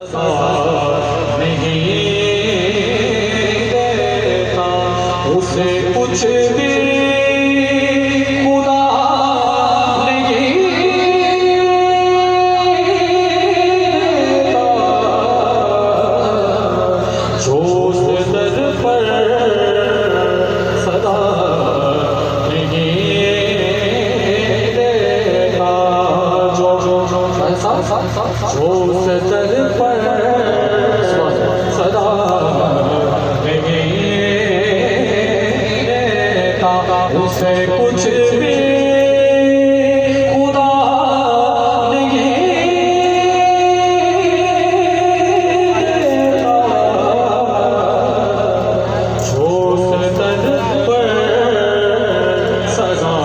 नहीं देता उसे कुछ भी खुदा नहीं देता जो उस दर पर सदा नहीं देता जो उस दर पर सदा नहीं देता उसे कुछ भी खुदा नहीं देता जो उस दर पर सदा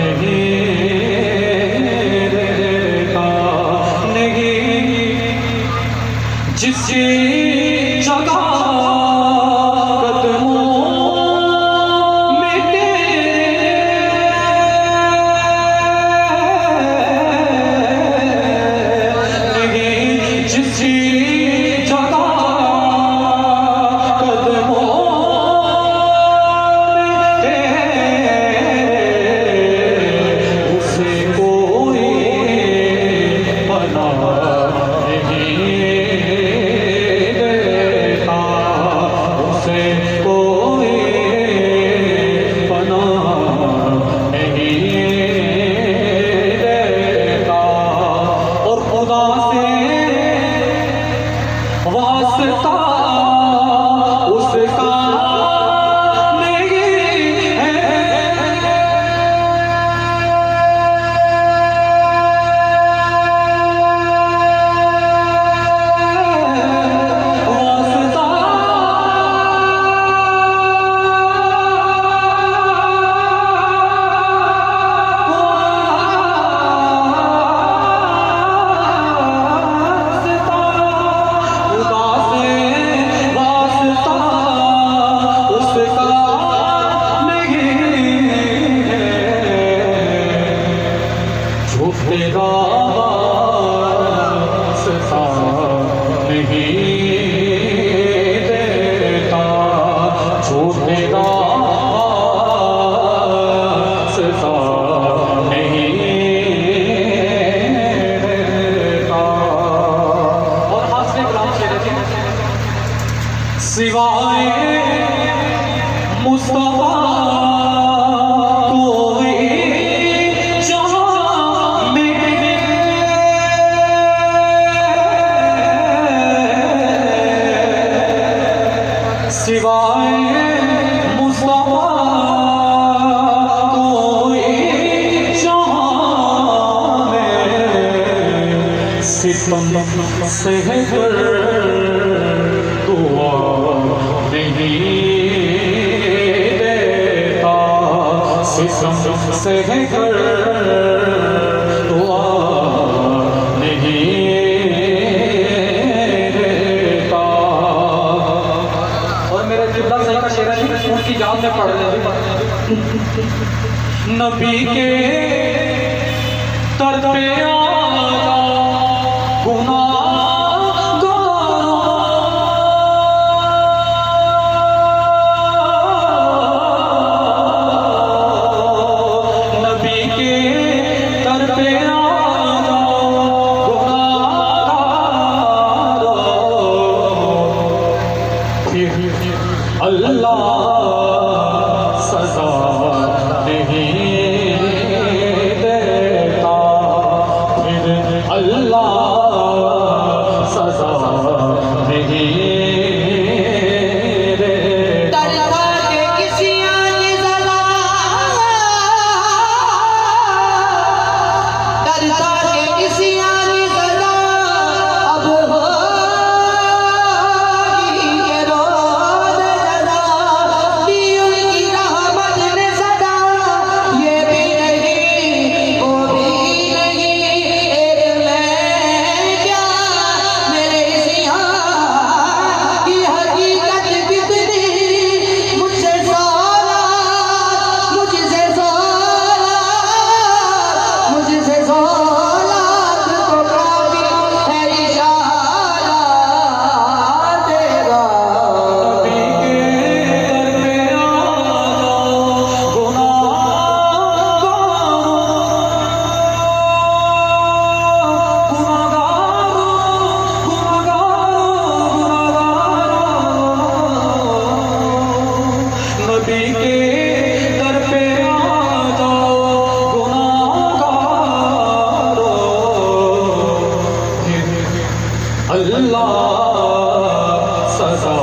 नहीं जिसकी जगह कदमों में तेरे जिसकी जगह कदमों में तेरे उसे कोई बना वास्ता उसका नहीं है वास्ता तेरा वास्ता नहीं देता जो तेरा वास्ता नहीं देता। और हास्य कलाम से सिवाय मुस्तफा सिवाय मुस्तफा कोई जहां में सितम सह कर दुआ नहीं देता, सितम सह कर दुआ नहीं देता। और मेरे जिब्ला सही का शेर है, उनकी जान में पड़ रहे नबी के दर पे आजा गुनाहगारों, नबी के दर पे आजा गुनाहगारों, फिर अल्लाह सजा नहीं देता, फिर अल्लाह सजा नहीं देता। दरगाह के किसी आने ज़रा, दरगाह के किसी आने ज़रा, अब होगी के रोज़ जज़ा, दी उनकी रहमत ने सदा, ये भी नहीं वो भी नहीं, एक मैं क्या मेरे इस यहाँ की हकीकत कितनी, मुझसे सोला, मुझसे सोला, मुझसे सोला को काफी है इशारा तेरा। नबी के दर पे आजा गुनाहगारों, नबी के दर पे आजा गुनाहगारों, अल्लाह सजा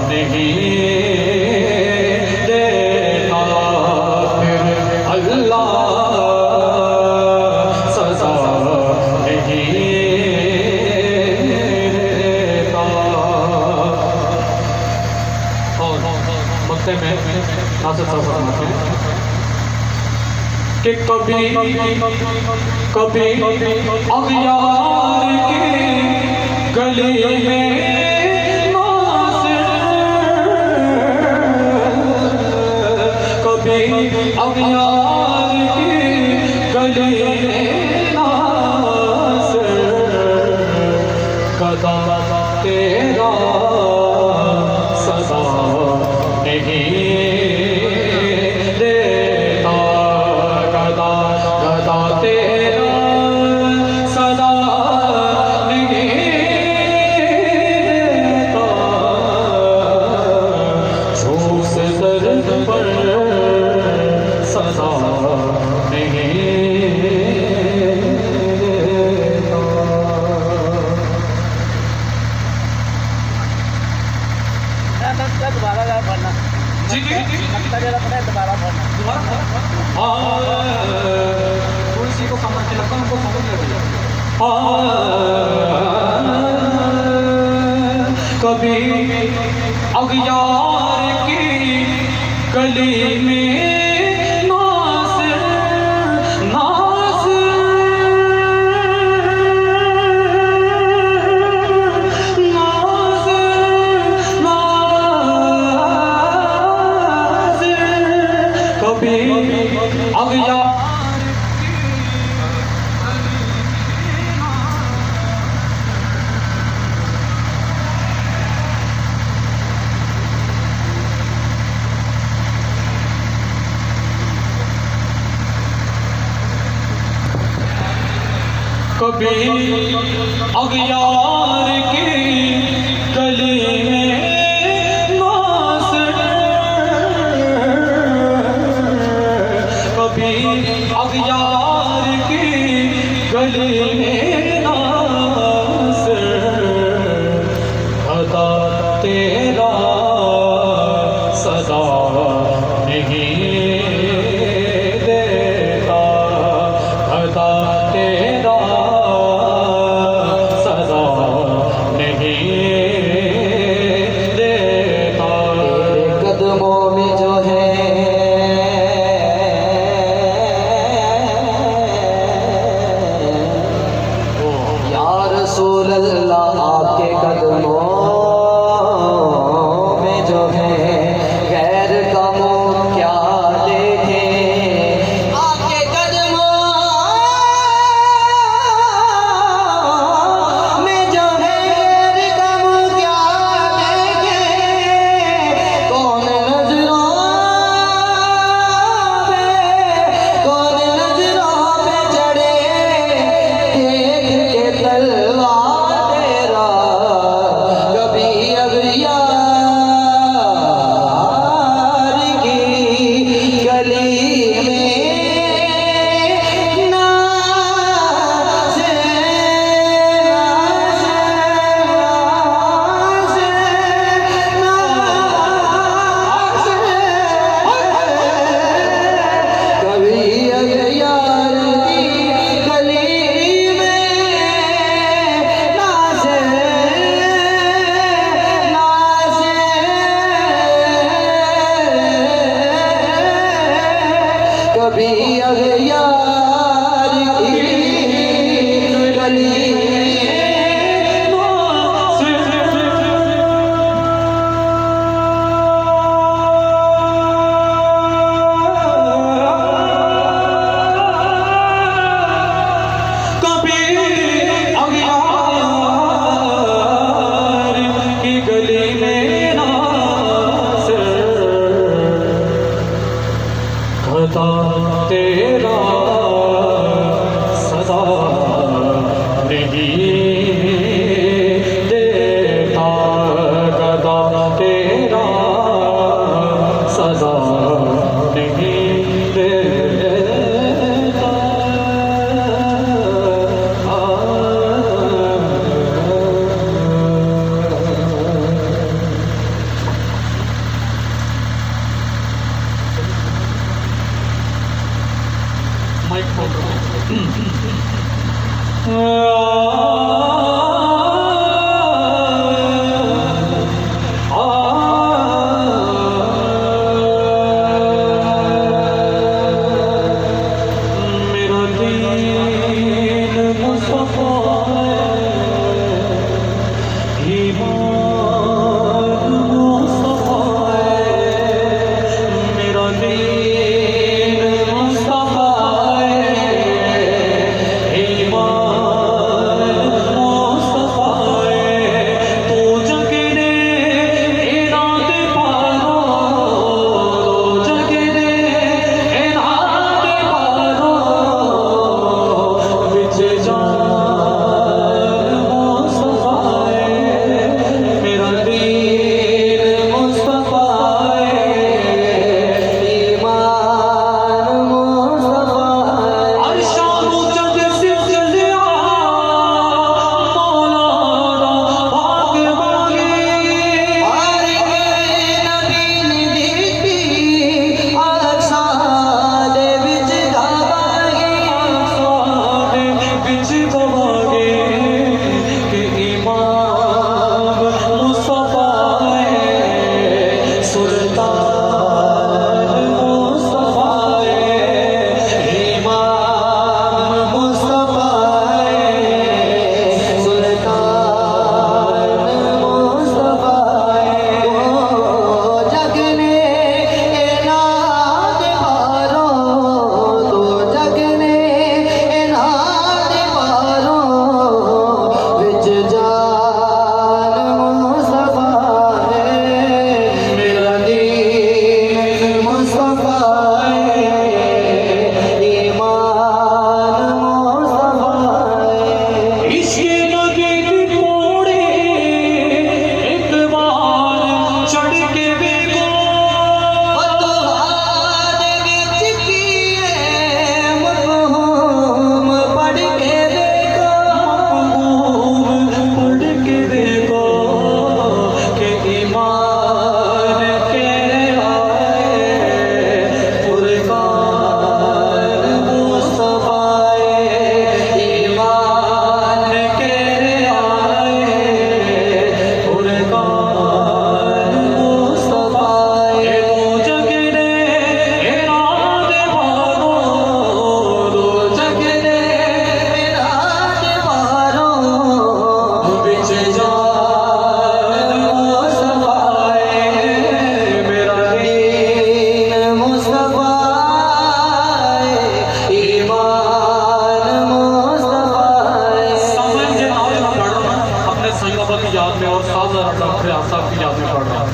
नहीं देता, फिर अल्लाह सजा नहीं देता। और मक्ते में नासिर साहब फरमाते हैं कि कभी कभी अगियार के गले में नासिर, कभी अगियार के गले में नासिर, कदा तेरा सजा नहीं देता, कदा कदा तेरा सदा नहीं देता, जो से दर्द पर सजा नहीं देता। दोबारा पढ़ना जी जी दोबारा पढ़ना। थोड़ी सी को समझ के लगता हमको समझ लगे। कभी अगियार की गली में नासिर, नासिर, नासिर, नासिर, कभी अगियार कभी अगियार की गली में नासिर, कभी अगियार की गली में नासिर, अदा तेरा सदा नहीं देता, अदा तेरा सदा रसूल अल्लाह आपके कदमों में जो है गैर का मुँह क्या देखे। आपके कदमों में जो है गैर का मुँह क्या देखे। कौन नजरों पे चढ़े देख के तलवार तेरा साहबा की याद में और साहबजादा डॉक्टर रियाज साहब की याद में पढ़ रहा हूँ।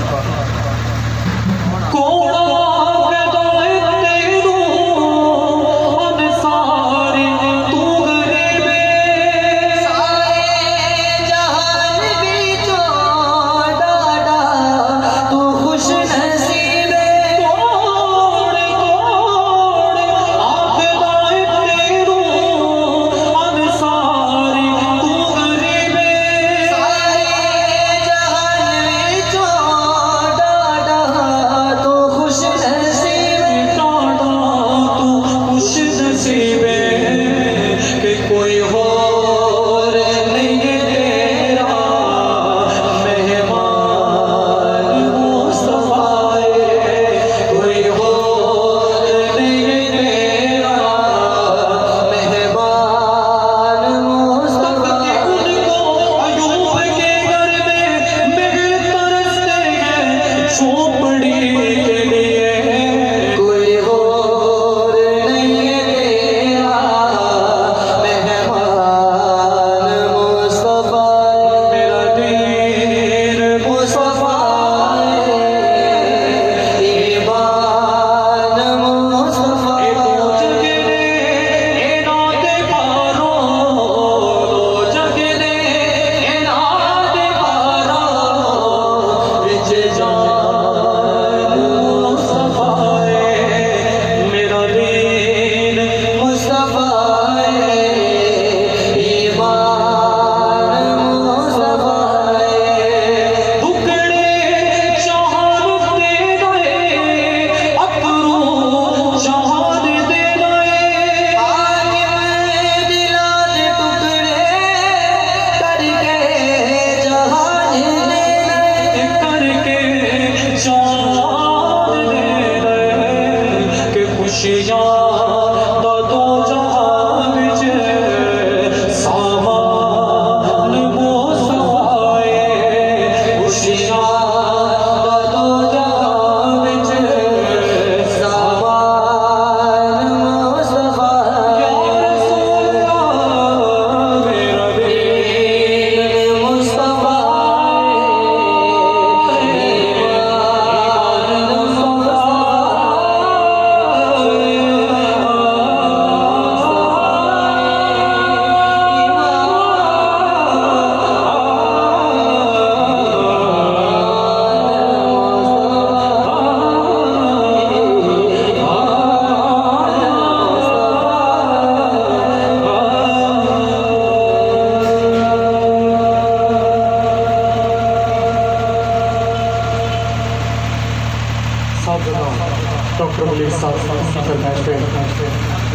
डॉक्टर मुलीर साहब की फरमाइश पे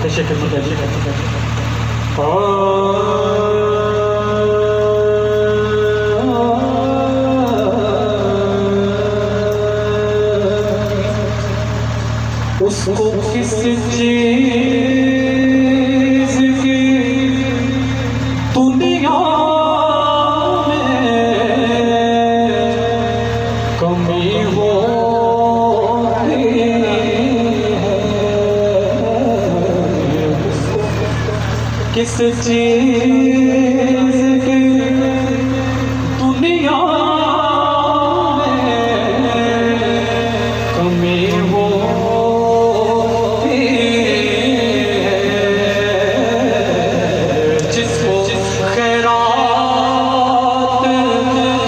तशक्कुर उसको किस चीज की दुनिया में कमी हो किस चीज की दुनिया में कमी हो जिसको खैरात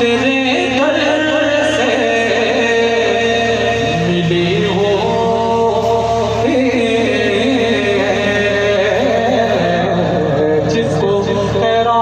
तेरे दर से मिली हो जिसको खैरात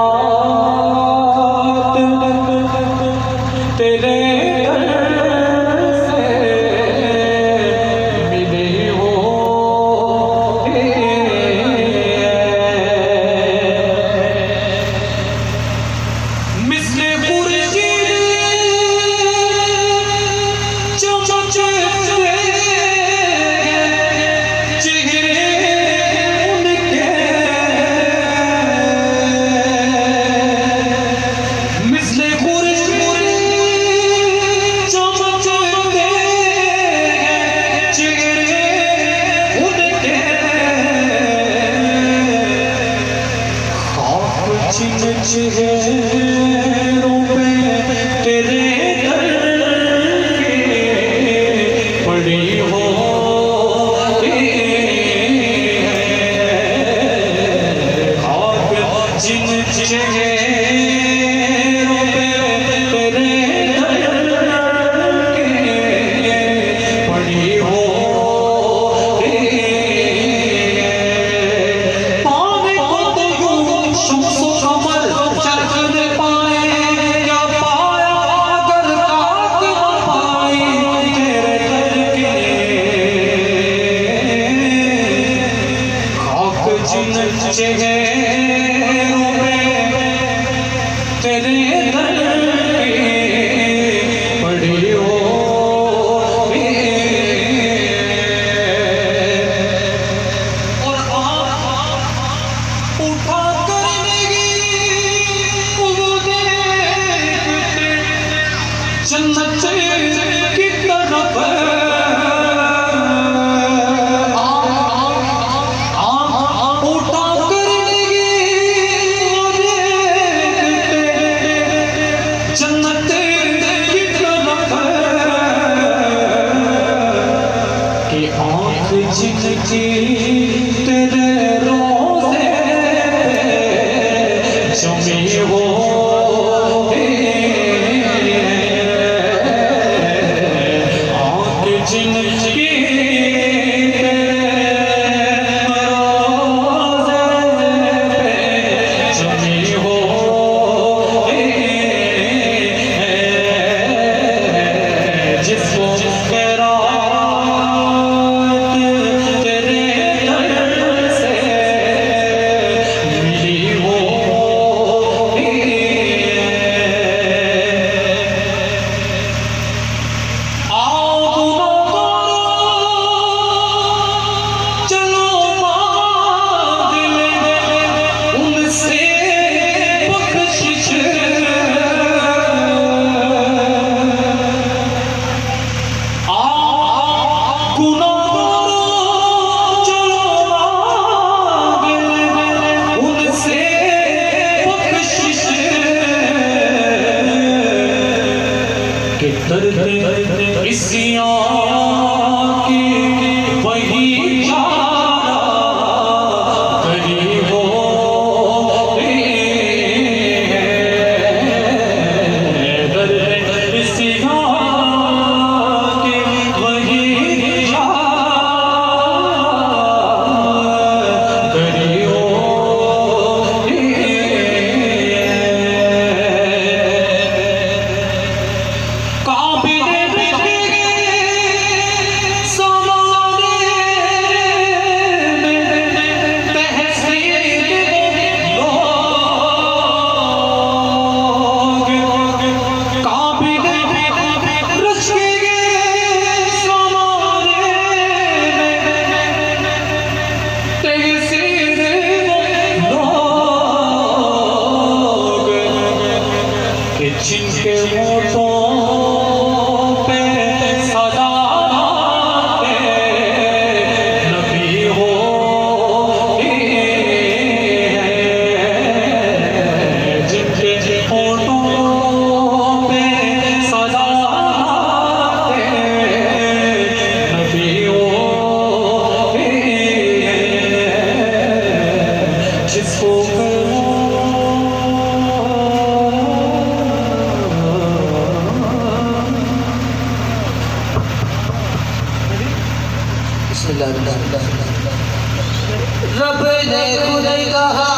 रब ने खुद कहा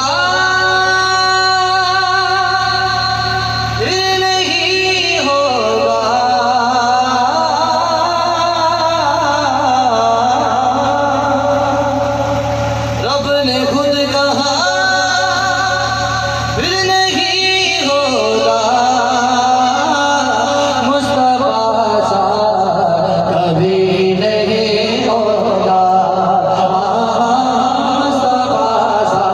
नहीं होगा, रब ने खुद कहा फिर नहीं होगा, मुस्तफा सा कभी नहीं होगा, मुस्तफा सा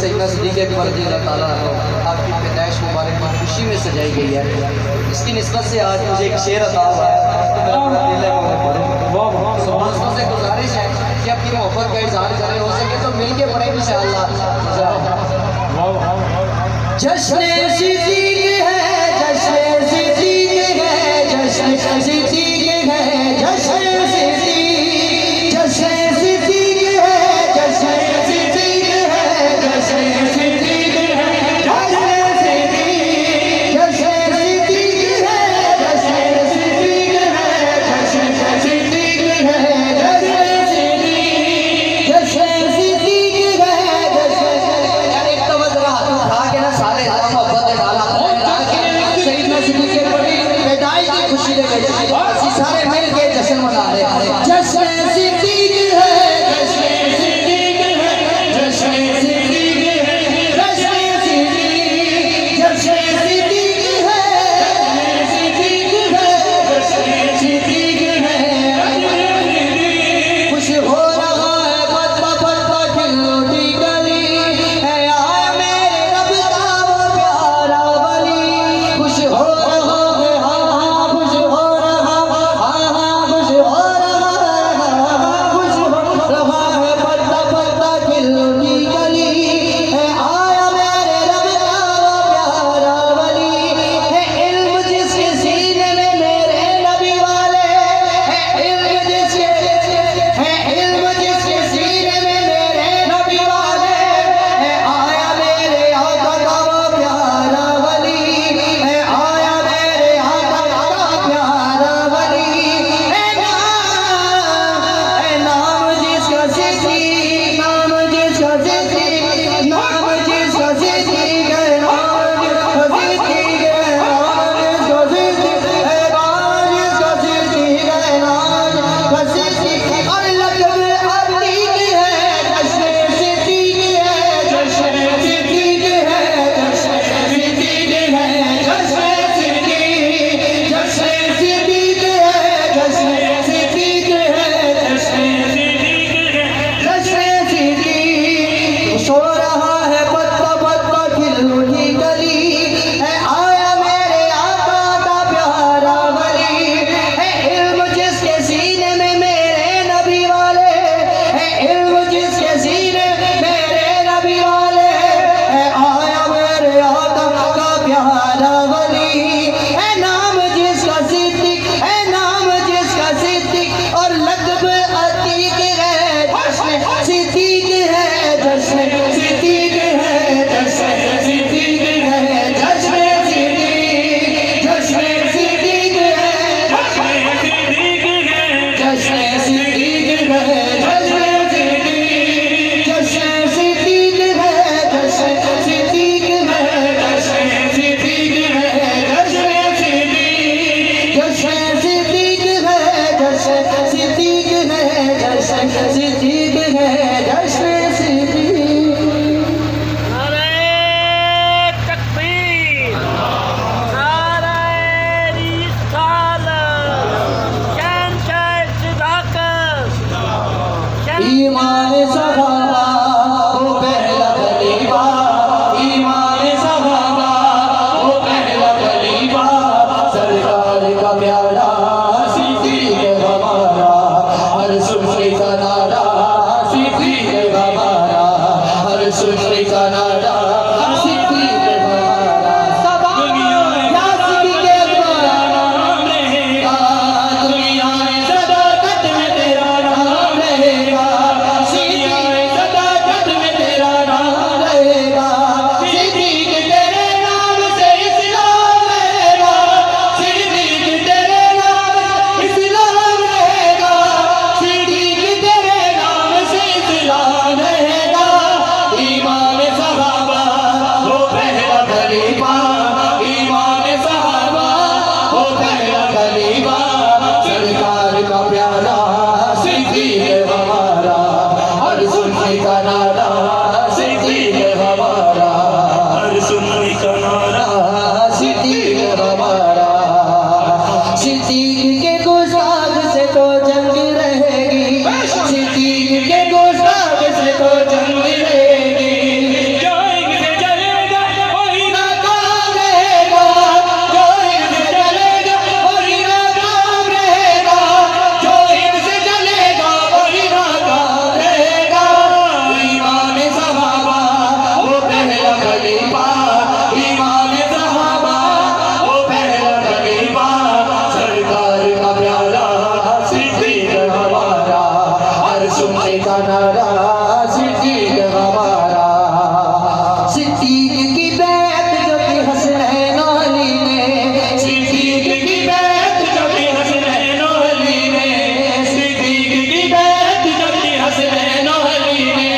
सैयदना सिद्दीक़ अकबर रज़ियल्लाहु ताला अन्हु आपकी पैदाइश मुबारक की खुशी में सजाई गई है। इसकी निस्बत से आज मुझे एक शेर अता हुआ है, तो मेरा बड़ा दिल है वो पढ़ूं। दोस्तों से गुजारिश है कि अपनी मोहब्बत का इज़हार करें, हो सके तो मिल के पढ़ें इंशाअल्लाह। जश्न सिद्दीक़ है, जश्न सिद्दीक़ है, जश्न सिद्दीक़ है, जश्न सिद्दीक़, जश्न सिद्दीक़ है, जश्न सिद्दीक़ है, जश्न सिद्दीक़ है, जश्न सिद्दीक़, जश्न सिद्दीक़ है, जश्न सिद्दीक़ है, जश्न सिद्दीक़ है, जश्न सिद्दीक़, जश्न सिद्दीक़ है, जश्न। यार एक तो बस हाथ उठा के ना सारे मोहब्बत डाला सैयदना सिद्दीक़ के बड़ी पैदाइश की खुशी ले गए, सारे मिल के जश्न मना रहे हैं। जश्न सिद्दीक़ है, जश्न सिद्दीक़ है, जश्न सिद्दीक़ है, जश्न सिद्दीक़, जश्न सिद्दीक़ है, जश्न सिद्दीक़ है, जश्न सिद्दीक़ है। खुश हो रहा है पत्ता पत्ता खिलौटी गली है, आया मेरे रब का वो प्यारा वली। खुश हो रहा है, हाँ खुश हो रहा, हाँ खुश हो रहा है, खुश हो रहा है पत्ता पत्ता खिलौटी गली है, आया मेरे रब का वो प्यारा वली है। इल्म जिसके सीने में मेरे नबी वाले है, इल्म जिसके है, इल्म जिसके सीने में मेरे नबी वाले है, आया मेरे आका का वो प्यारा वली है, आया मेरे आका का प्यारा वली है। नाम जिसका सिद्दीक़, नाम जिसका सिद्दीक़, नाम जिसका सिद्दीक़ है, नाम जिसका सिद्दीक़ है, नाम जिसका सिद्दीक़ है, नाम जिसका सिद्दीक़ है, नाम जिसका सिद्दीक़। और लक़ब अतीक है, जश्न सिद्दीक़ है, जश्न सिद्दीक़ है, जश्न सिद्दीक़ है, जश्न सिद्दीक़, जश्न सिद्दीक़ है, जश्न सिद्दीक़ है, जश्न जश्न सिद्दीक़। सो रहा है पत्ता पत्ता खिलौटी गली है, आया मेरे आका का प्यारा वली है। इल्म जिसके सीने में मेरे नबी वाले है, इल्म जिसके सीने में मेरे नबी वाले है, आया मेरे आका का प्यारा वली है। नाम जिसका सिद्दीक़ है, नाम जिसका सिद्दीक़। और लक़ब अतीक है, जश्न सिद्दीक़ है, जश्न सिद्दीक़ है, जश्न सिद्दीक़ है, जश्न सिद्दीक़, जश्न सिद्दीक़ है, जश्न सिद्दीक़ है, जश्न सिद्दीक़, जश्न सिद्दीक़ है, जश्न सिद्दीक़ है, जश्न सिद्दीक़ है, जश्न सिद्दीक़, जश्न सिद्दीक़ है, जश्न सिद्दीक़ है, जश्न सिद्दीक़ है, जश्न सिद्दीक़। नारे तकबीर, नारे रिसालत, शहंशाह सदाकत, ईमान सहाबा वो पहला खलीफा, ईमान सहाबा वो पहला खलीफा, सरकार का प्यारा सिद्दीक़ हमारा, हर सुर्खी का नारा सिद्दीक़ हमारा, हर सुर्खी का नारा सिद्दीक़ हमारा। या सिद्दीक़ तेरा नाम रहेगा, दुनिया में सदाकत में तेरा नाम रहेगा, सिद्दीक़ प्यारा सिद्दीक हमारा। सिद्दीक की बैत जो की हसनैन अली ने, सिद्दीक की बैत जो की हसनैन अली ने, सिद्दीक की बैत जो की हसनैन अली ने,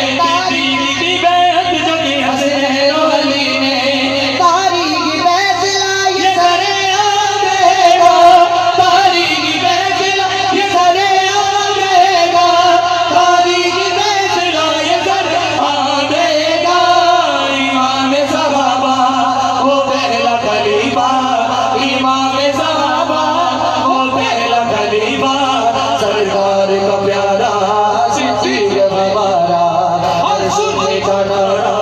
सिद्दीक की बैत जो की हसनैन अली ने, तारीख फैसला ये सरे आवेगा, तारीख फैसला ये सरे आवेगा, तारीख फैसला ये सरे आवेगा। इमाम सहाबा वो पहला खलीफा, इमाम सहाबा वो पहला खलीफा, सरकार का प्यारा सिद्दीक हमारा। हर सुन्नी का नारा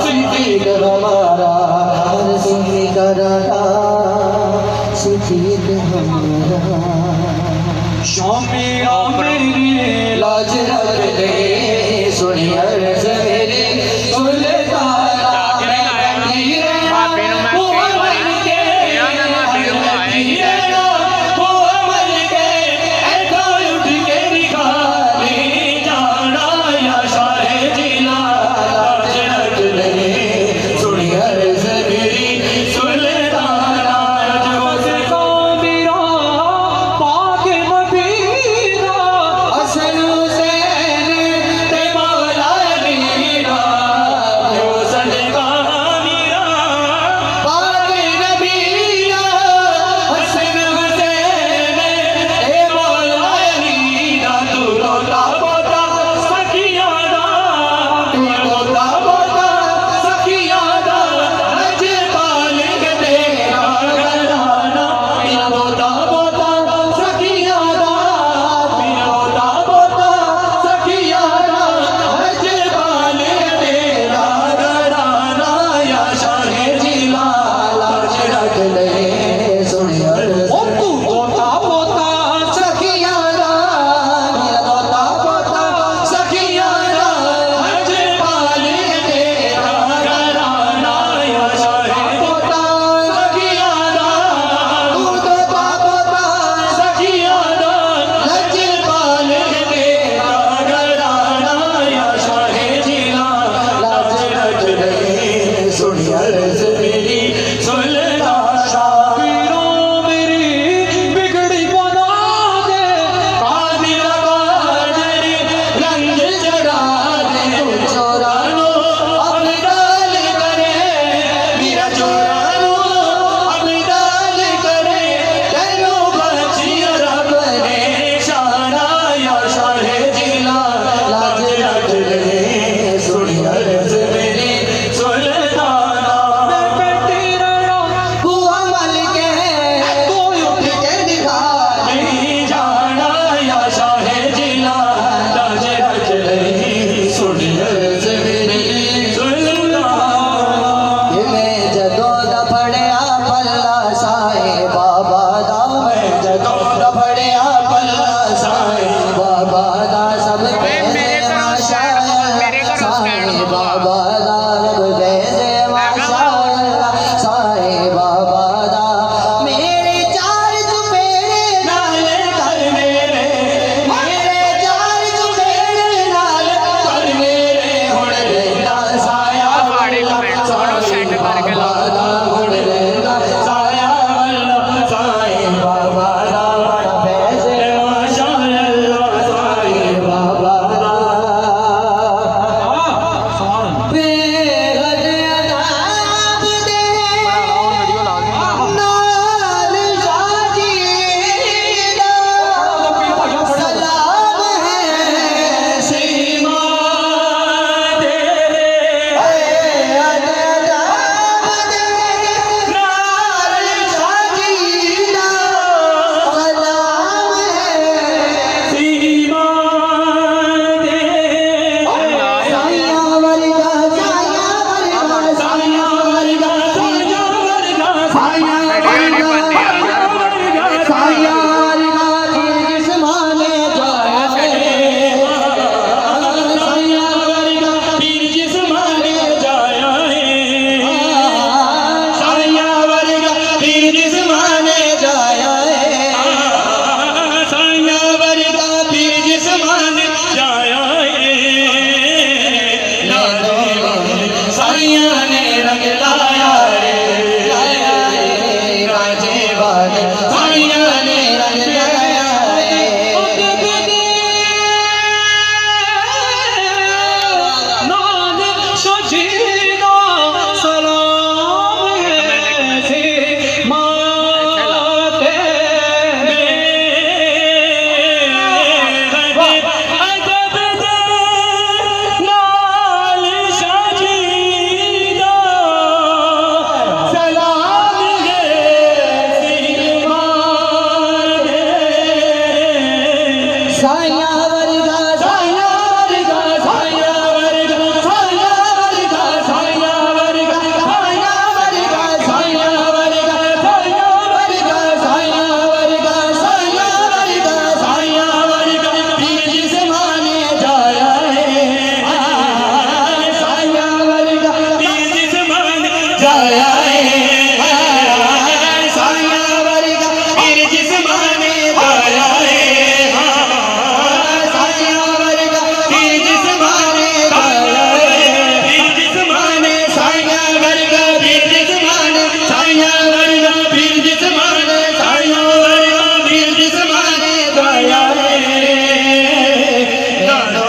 सिद्दीक हमारा, हर सुन्नी का नारा सिद्दीक हमारा। शौमिया मेरी लाज रख ले सुनी अर्ज़ मेरी, सुल्ताना लगी रहना, वो अमल के लगी रहना, वो अमल के ऐसा उठ के निकाले जाना या शाहे जिला। लाज रख ले सुनी अर्ज़ मेरी, सुल्ताना जो से काबिरा पाक नबीरा, हसन हुसैन ते मौला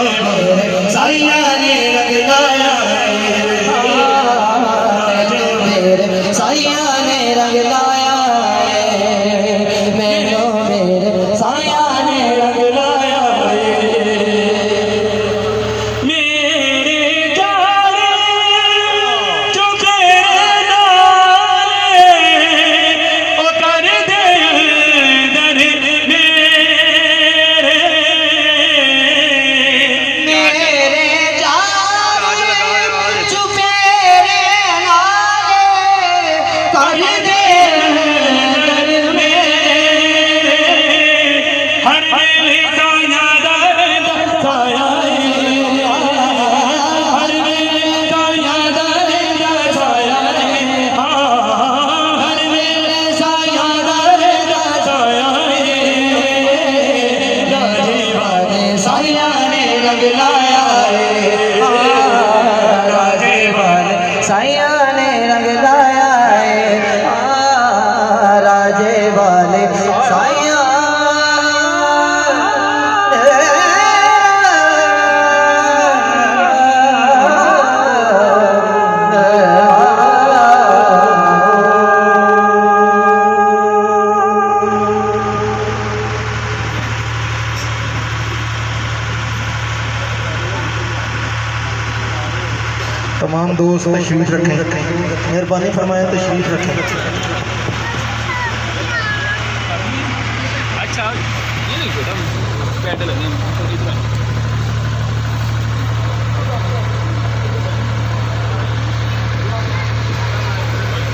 साया ने रंग लाया मेरे साया ने रंग लाया मैनो मेरे साया ने रंग लाया मेरे जाने जो तेरे नाले ओ कर दे दर मेरे जान चुपे रे नाले कर दे हर वेले साया दर्द साया हर वेले साया दर्द साया हर वेले साया दर्द साया राजेवाने साया ने रंग लाया राजेवाने साया ने रंग लाया राजेवाने साया तमाम दोस्त तशरीफ रखें, मेहरबानी फरमाएं तशरीफ रखें। अच्छा ये नहीं छोटा पैदल है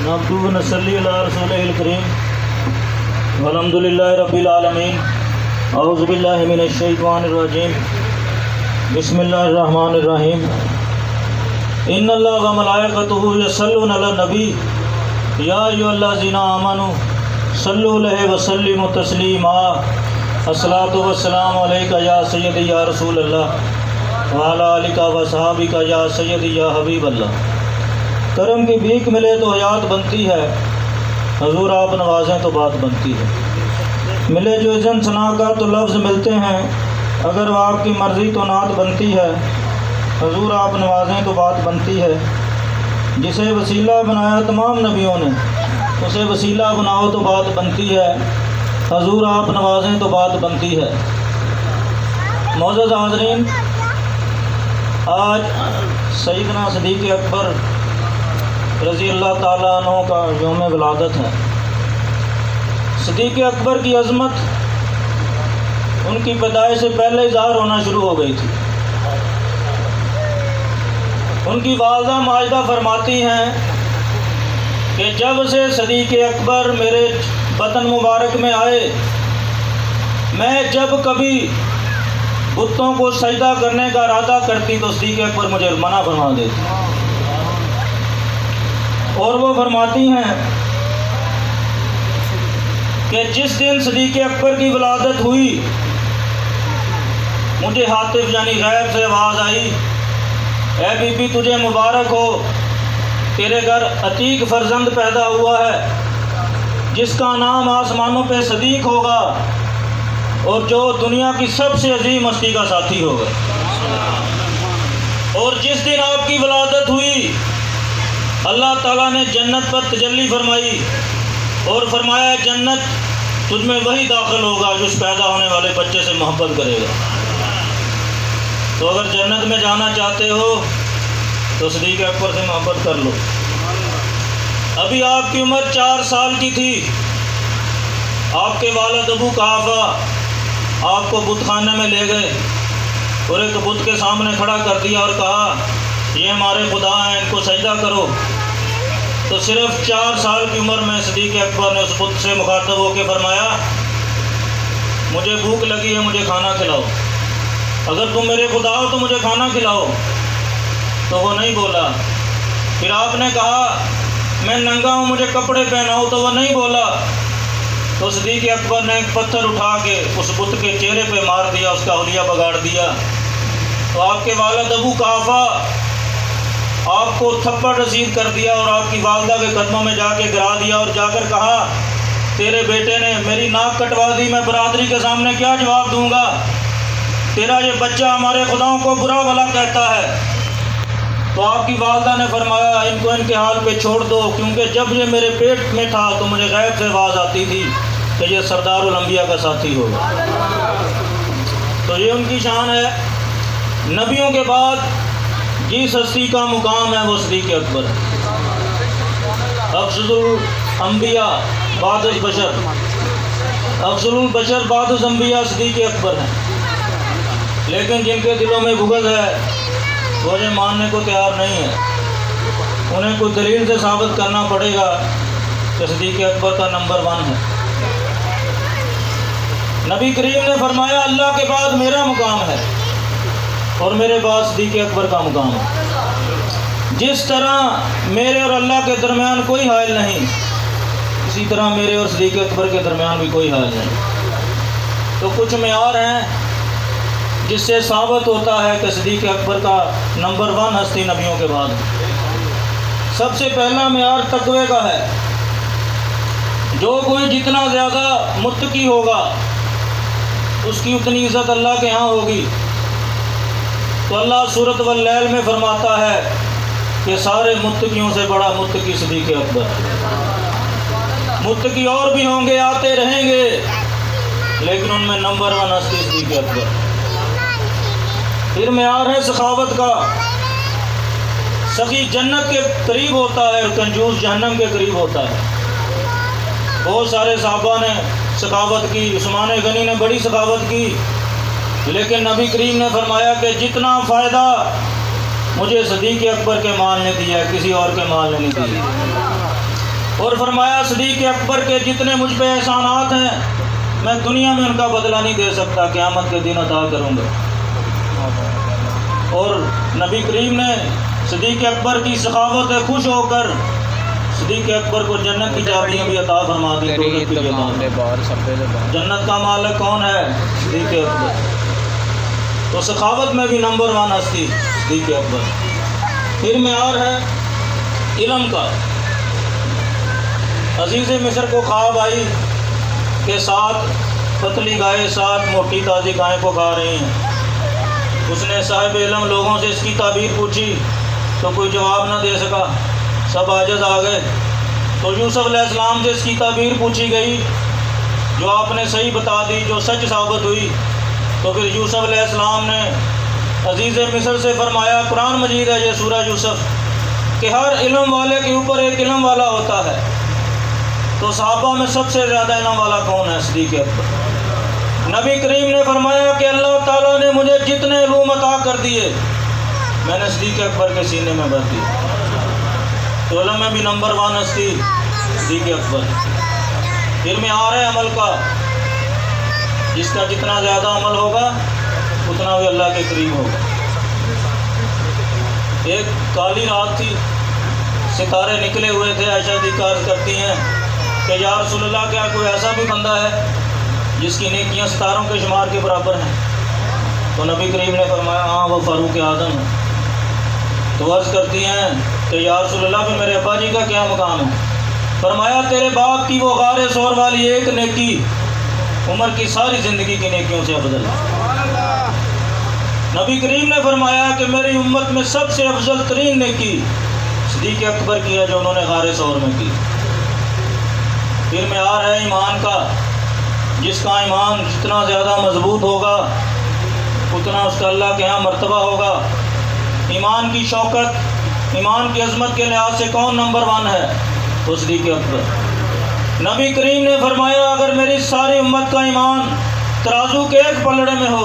नब्दू नसल्ली अला रसूलिल करीम वल्हम्दुलिल्लाहि रब्बिल आलमीन औज़ु बिल्लाहि मिनश शैतानिर रजीम बिस्मिल्लाहिर रहीम इन्नल्लाह व मलाइकतुहु यसल्लूना अलन नबी या अय्युहल्लज़ीना आमनू सल्लु अलैहि व सल्लिमु तस्लीमा अस्सलातु वस्सलामु अलैका या सय्यदी या रसूल अल्लाह व अला आलिका व सहाबिका या सय्यदी या हबीब अल्लाह। करम की भीख मिले तो हयात बनती है, हजूर आप नवाजें तो बात बनती है। मिले जो इज़्ज़त सना का तो लफ्ज़ मिलते हैं, अगर वो आपकी मर्ज़ी तो नात बनती है। हजूर आप नवाजें तो बात बनती है। जिसे वसीला बनाया तमाम नबियों ने, उसे वसीला बनाओ तो बात बनती है। हजूर आप नवाजें तो बात बनती है। मौजूद हाज़रीन, आज सैयदना सिद्दीक़ अकबर रज़ी अल्लाह ताला अन्हु का यौम विलादत है। सिद्दीक़ अकबर की अज़मत उनकी पैदाइश से पहले इज़हार होना शुरू हो गई थी। उनकी वालदा माजिदा फरमाती हैं कि जब से सिद्दीक़ अकबर मेरे बतन मुबारक में आए, मैं जब कभी बुतों को सजदा करने का इरादा करती तो सिद्दीक़ अकबर मुझे मना फरमा देती। और वो फरमाती हैं कि जिस दिन सिद्दीक़ अकबर की विलादत हुई, मुझे हातिफ यानी गैब से आवाज़ आई, ऐ बीबी तुझे मुबारक हो, तेरे घर अतीक फर्जंद पैदा हुआ है जिसका नाम आसमानों पे सिद्दीक़ होगा और जो दुनिया की सबसे अजीम हस्ती का साथी होगा। और जिस दिन आपकी विलादत हुई, अल्लाह ताला ने जन्नत पर तजल्ली फरमाई और फरमाया जन्नत तुझ में वही दाखिल होगा जो उस पैदा होने वाले बच्चे से मोहब्बत करेगा। तो अगर जन्नत में जाना चाहते हो तो सिद्दीक़ अकबर से मोहब्बत कर लो। अभी आपकी उम्र 4 साल की थी, आपके वालिद अबू कहाफा आपको बुतखाने में ले गए और एक बुत के सामने खड़ा कर दिया और कहा ये हमारे खुदा हैं, इनको सजदा करो। तो सिर्फ 4 साल की उम्र में सिद्दीक़ अकबर ने उस बुत से मुखातब होकर फरमाया मुझे भूख लगी है, मुझे खाना खिलाओ। अगर तुम मेरे खुदा हो तो मुझे खाना खिलाओ। तो वो नहीं बोला। फिर आपने कहा मैं नंगा हूँ, मुझे कपड़े पहनाओ। तो वो नहीं बोला। तो सिद्दीक़ अकबर ने एक पत्थर उठा के उस बुत के चेहरे पे मार दिया, उसका हुलिया बगाड़ दिया। तो आपके वालिद अबू कहाफा आपको थप्पड़ रसीद कर दिया और आपकी वालदा के कदमों में जाके गिरा दिया और जाकर कहा तेरे बेटे ने मेरी नाक कटवा दी, मैं बरादरी के सामने क्या जवाब दूंगा। तेरा ये बच्चा हमारे खुदाओं को बुरा भला कहता है। तो आपकी वालदा ने फरमाया इनको इनके हाल पे छोड़ दो, क्योंकि जब ये मेरे पेट में था तो मुझे गैब से आवाज़ आती थी कि ये सरदारुल अंबिया का साथी होगा। तो ये उनकी शान है। नबियों के बाद जिस हस्ती का मुकाम है वो सिद्दीक़ अकबर है। अफज़लुल अंबिया बादुल बशर, अफज़लुल बशर बादुल अंबिया सिद्दीक़ अकबर हैं। लेकिन जिनके दिलों में बुग़्ज़ है वो ये मानने को तैयार नहीं है। उन्हें कोई दलील से साबित करना पड़ेगा कि सिद्दीक़ अकबर का नंबर 1 है। नबी करीम ने फरमाया अल्लाह के बाद मेरा मुकाम है और मेरे बाद सिद्दीक़ अकबर का मुकाम है। जिस तरह मेरे और अल्लाह के दरमियान कोई हाल नहीं, इसी तरह मेरे और सिद्दीक़ अकबर के दरमियान भी कोई हाल नहीं। तो कुछ मेयार हैं जिससे साबित होता है कि सिद्दीक़ अकबर का नंबर 1 हस्ती नबियों के बाद। सबसे पहला मेयार तक़वे का है। जो कोई जितना ज़्यादा मुत्तकी होगा उसकी उतनी इज़्ज़त अल्लाह के यहाँ होगी। तो अल्लाह सूरत वल लैल में फरमाता है कि सारे मुत्तकियों से बड़ा मुत्तकी सिद्दीक़ अकबर। मुत्तकी और भी होंगे, आते रहेंगे, लेकिन उनमें नंबर 1 हस्ती सिद्दीक़ अकबर। फिर मेयार है सखावत का। सखी जन्नत के करीब होता है और कंजूस जहन्नम के करीब होता है। बहुत सारे साहबा ने सखावत की, उस्मान गनी ने बड़ी सखावत की, लेकिन नबी करीम ने फरमाया कि जितना फ़ायदा मुझे सिद्दीक़ अकबर के माल ने दिया किसी और के माल ने नहीं दिया। और फरमाया सिद्दीक़ अकबर के जितने मुझ पे एहसानात हैं मैं दुनिया में उनका बदला नहीं दे सकता, क़यामत के दिन अता करूँगा। और नबी करीम ने सिद्दीक़ अकबर की सखावत है खुश होकर सिद्दीक़ अकबर को जन्नत की चाबियाँ भी अता फरमा दी। जन्नत का मालिक कौन है? सिद्दीक़ अकबर। तो सखावत में भी नंबर 1 हस्ती सिद्दीक़ अकबर। फिर मेयार है इल्म का। अजीज़ मिस्र को ख्वाब आई कि 7 पतली गायें 7 मोटी ताज़ी गायें को खा रही हैं। उसने साहिब इल्म लोगों से इसकी ताबीर पूछी तो कोई जवाब न दे सका, सब आजिज़ आ गए। तो यूसुफ अलैहिस्सलाम से इसकी ताबीर पूछी गई, जो आपने सही बता दी, जो सच साबित हुई। तो फिर यूसुफ अलैहिस्सलाम ने अजीज़ मिस्र से फरमाया, कुरान मजीद है ये सूरह यूसुफ, कि हर इल्म वाले के ऊपर एक इल्म वाला होता है। तो सहाबा में सबसे ज़्यादा इल्म वाला कौन है? सिद्दीक़ अकबर। नबी करीम ने फरमाया कि अल्लाह ताला ने मुझे जितने इल्म अता कर दिए मैंने सिद्दीक़ अकबर के सीने में भर दिए। तो इल्म में भी नंबर 1 हस्ती सिद्दीक़ अकबर। फिर में आ रहा है अमल का। जिसका जितना ज़्यादा अमल होगा उतना भी अल्लाह के करीब होगा। एक काली रात थी, सितारे निकले हुए थे। आयशा दिकार करती हैं कि या रसूलल्लाह क्या कोई ऐसा भी बंदा है जिसकी नेकियां सितारों के शुमार के बराबर हैं? तो नबी करीम ने फरमाया हाँ वो फ़ारूक आदम है। तो अर्ज़ करती हैं कि या रसूलल्लाह फिर मेरे अब्बा जी का क्या मुकाम है? फरमाया तेरे बाप की वो गारे सौर वाली एक नेकी उम्र की सारी ज़िंदगी की नेकियों से अफजल है। नबी करीम ने फरमाया कि मेरी उम्मत में सबसे अफजल तरीन नेकी सिद्दीक़ अकबर की है जो उन्होंने गारे सौर में की। फिर में आ रहा है ईमान का। जिसका ईमान जितना ज़्यादा मजबूत होगा उतना उसका अल्लाह के यहाँ मर्तबा होगा। ईमान की शौकत, ईमान की अज़मत के लिहाज से कौन नंबर 1 है? तो सिद्दीक़ अकबर। नबी करीम ने फरमाया अगर मेरी सारी उम्मत का ईमान तराजू के एक पलड़े में हो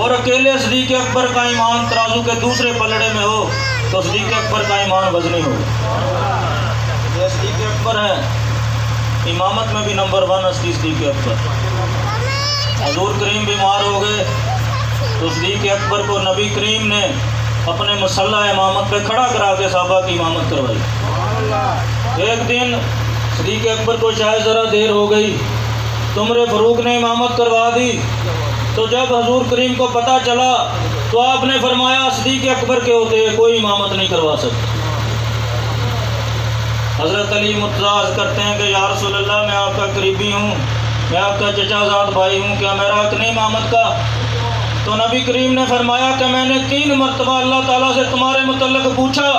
और अकेले सिद्दीक़ अकबर का ईमान तराजू के दूसरे पलड़े में हो तो सिद्दीक़ अकबर का ईमान वज़नी हो। ये सिद्दीक़ अकबर है। इमामत में भी नंबर 1 हस्ती सिद्दीक़ अकबर। हज़ूर करीम बीमार हो गए तो सिद्दीक़ अकबर को नबी करीम ने अपने मसल्ला इमामत पे खड़ा करा के साहबा की इमामत करवाई। एक दिन सिद्दीक़ अकबर को शायद ज़रा देर हो गई, तुमरे फ़ारूक ने इमामत करवा दी। तो जब हज़ूर करीम को पता चला तो आपने फरमाया सिद्दीक़ अकबर के होते कोई इमामत नहीं करवा सकता। हज़रत अली मुतज़ाज़ करते हैं कि या रसूलल्लाह मैं आपका करीबी हूँ, मैं आपका चचाज़ाद भाई हूँ, क्या मेरा हक़ नहीं इमामत का? तो नबी करीम ने फरमाया कि मैंने 3 मरतबा अल्लाह ताला से तुम्हारे मुतल्लिक पूछा,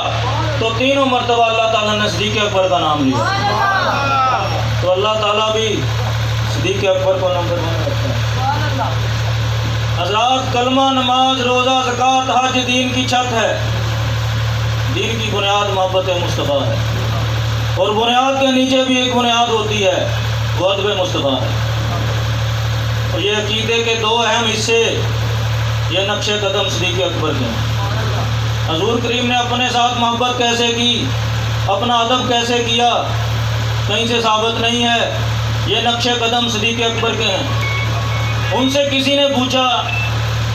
तो तीनों मरतबा अल्लाह ताला ने सिद्दीक़ अकबर का नाम लिया। तो अल्लाह ताला भी सिद्दीक़ अकबर को नंबर 1 रखता है। हज़रात, कलमा, नमाज, रोज़ा, ज़कात, हज दीन की छत है। दीन की बुनियाद मोहब्बत मुस्तफ़ा है, और बुनियाद के नीचे भी एक बुनियाद होती है, वो अदब मुस्तफ़ा है। और ये अकीदे के 2 अहम हिस्से ये नक्शे कदम सिद्दीक़ अकबर के हैं। हज़ूर करीम ने अपने साथ मोहब्बत कैसे की, अपना अदब कैसे किया, कहीं से साबित नहीं है, ये नक्शे कदम सिद्दीक़ अकबर के हैं। उनसे किसी ने पूछा,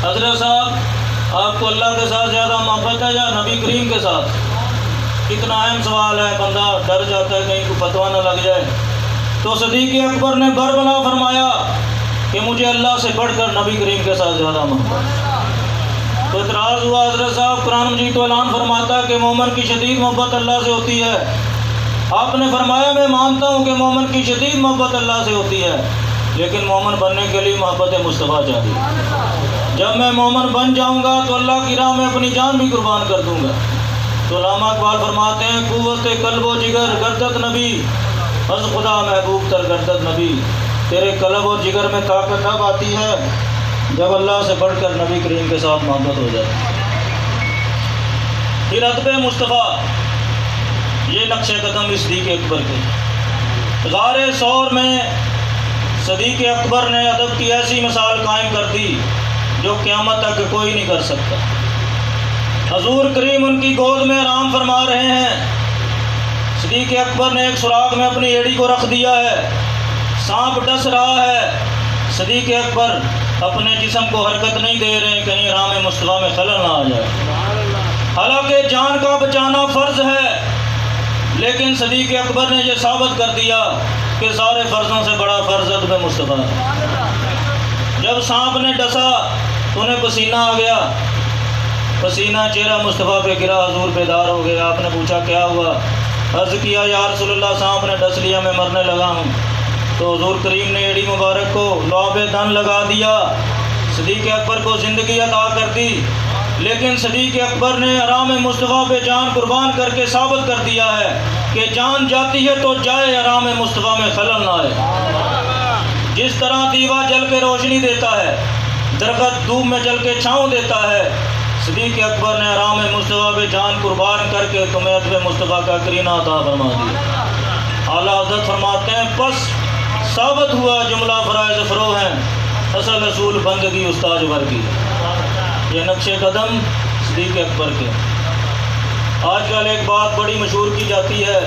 हज़रत साहब आपको अल्लाह के साथ ज़्यादा मोहब्बत है या नबी करीम के साथ? कितना अहम सवाल है, बंदा डर जाता है कहीं को फतवा न लग जाए। तो सिद्दीक़ अकबर ने बरबला फरमाया कि मुझे अल्लाह से बढ़कर नबी करीम के साथ ज़्यादा मोहब्बत। तो इतराज़ हुआ, हज़रत साहब कुरान मजीद तो ऐलान फरमाता है कि मोमिन की शदीद मोहब्बत अल्लाह से होती है। आपने फरमाया मैं मानता हूँ कि मोमिन की शदीद मोहब्बत अल्लाह से होती है, लेकिन मोमिन बनने के लिए मोहब्बत मुस्तफ़ा चाहिए। जब मैं मोमिन बन जाऊँगा तो अल्लाह की राह में अपनी जान भी कुर्बान कर दूँगा। तो अल्लामा इक़बाल फरमाते हैं, कुव्वत क़ल्ब व जिगर गर्दत नबी, बस खुदा महबूब तर गर्दत नबी। तेरे कल्ब और जिगर में ताकत तब आती है जब अल्लाह से बढ़कर नबी करीम के साथ मोहब्बत हो जाए। फिर अदब मुस्तफ़ा, ये नक्शे कदम सिद्दीक़ अकबर के। ग़ारे सौर में सिद्दीक़ अकबर ने अदब की ऐसी मिसाल कायम कर दी जो क़यामत तक कोई नहीं कर सकता। हज़ूर करीम उनकी गोद में आराम फरमा रहे हैं। सिद्दीक़ अकबर ने एक सुराग में अपनी एड़ी को रख दिया है, सांप डस रहा है। सिद्दीक़ अकबर अपने जिस्म को हरकत नहीं दे रहे, कहीं राम मुस्तफ़ा में खलल ना आ जाए। हालांकि जान का बचाना फ़र्ज़ है, लेकिन सिद्दीक़ अकबर ने यह साबित कर दिया कि सारे फ़र्ज़ों से बड़ा फ़र्ज़ अदब मुस्तफ़ा है। जब सांप ने डसा तो उन्हें पसीना आ गया, पसीना चेहरा मुस्तफ़ा पे गिरा, हज़ूर बेदार हो गया। आपने पूछा क्या हुआ? अर्ज़ किया या रसूलल्लाह, सांप ने डस लिया, मैं मरने लगा हूँ। तो हुज़ूर करीम ने एड़ी मुबारक को लौबे दन लगा दिया, सिद्दीक़ अकबर को ज़िंदगी अता कर दी। लेकिन सिद्दीक़ अकबर ने आराम मुस्तफ़ा पे जान कुर्बान करके साबित कर दिया है कि जान जाती है तो जाए, आराम मुस्तफ़ा में खलल ना आए। जिस तरह दीवा जल के रोशनी देता है, दरख्त धूप में जल के छाँव देता है, सिद्दीक़ अकबर ने आराम मुस्तफ़ा पे जान कुर्बान करके तुम्हें अदब मुस्तफ़ा का करीना अता फरमा दिया। आला हज़रत फरमाते हैं, बस साबित हुआ जुमला फ़राइज़ फ़रो हैं, असल रसूल बंदगी उस्ताद वर्गी। ये नक्शे कदम सिद्दीक़ अकबर के। आजकल एक बात बड़ी मशहूर की जाती है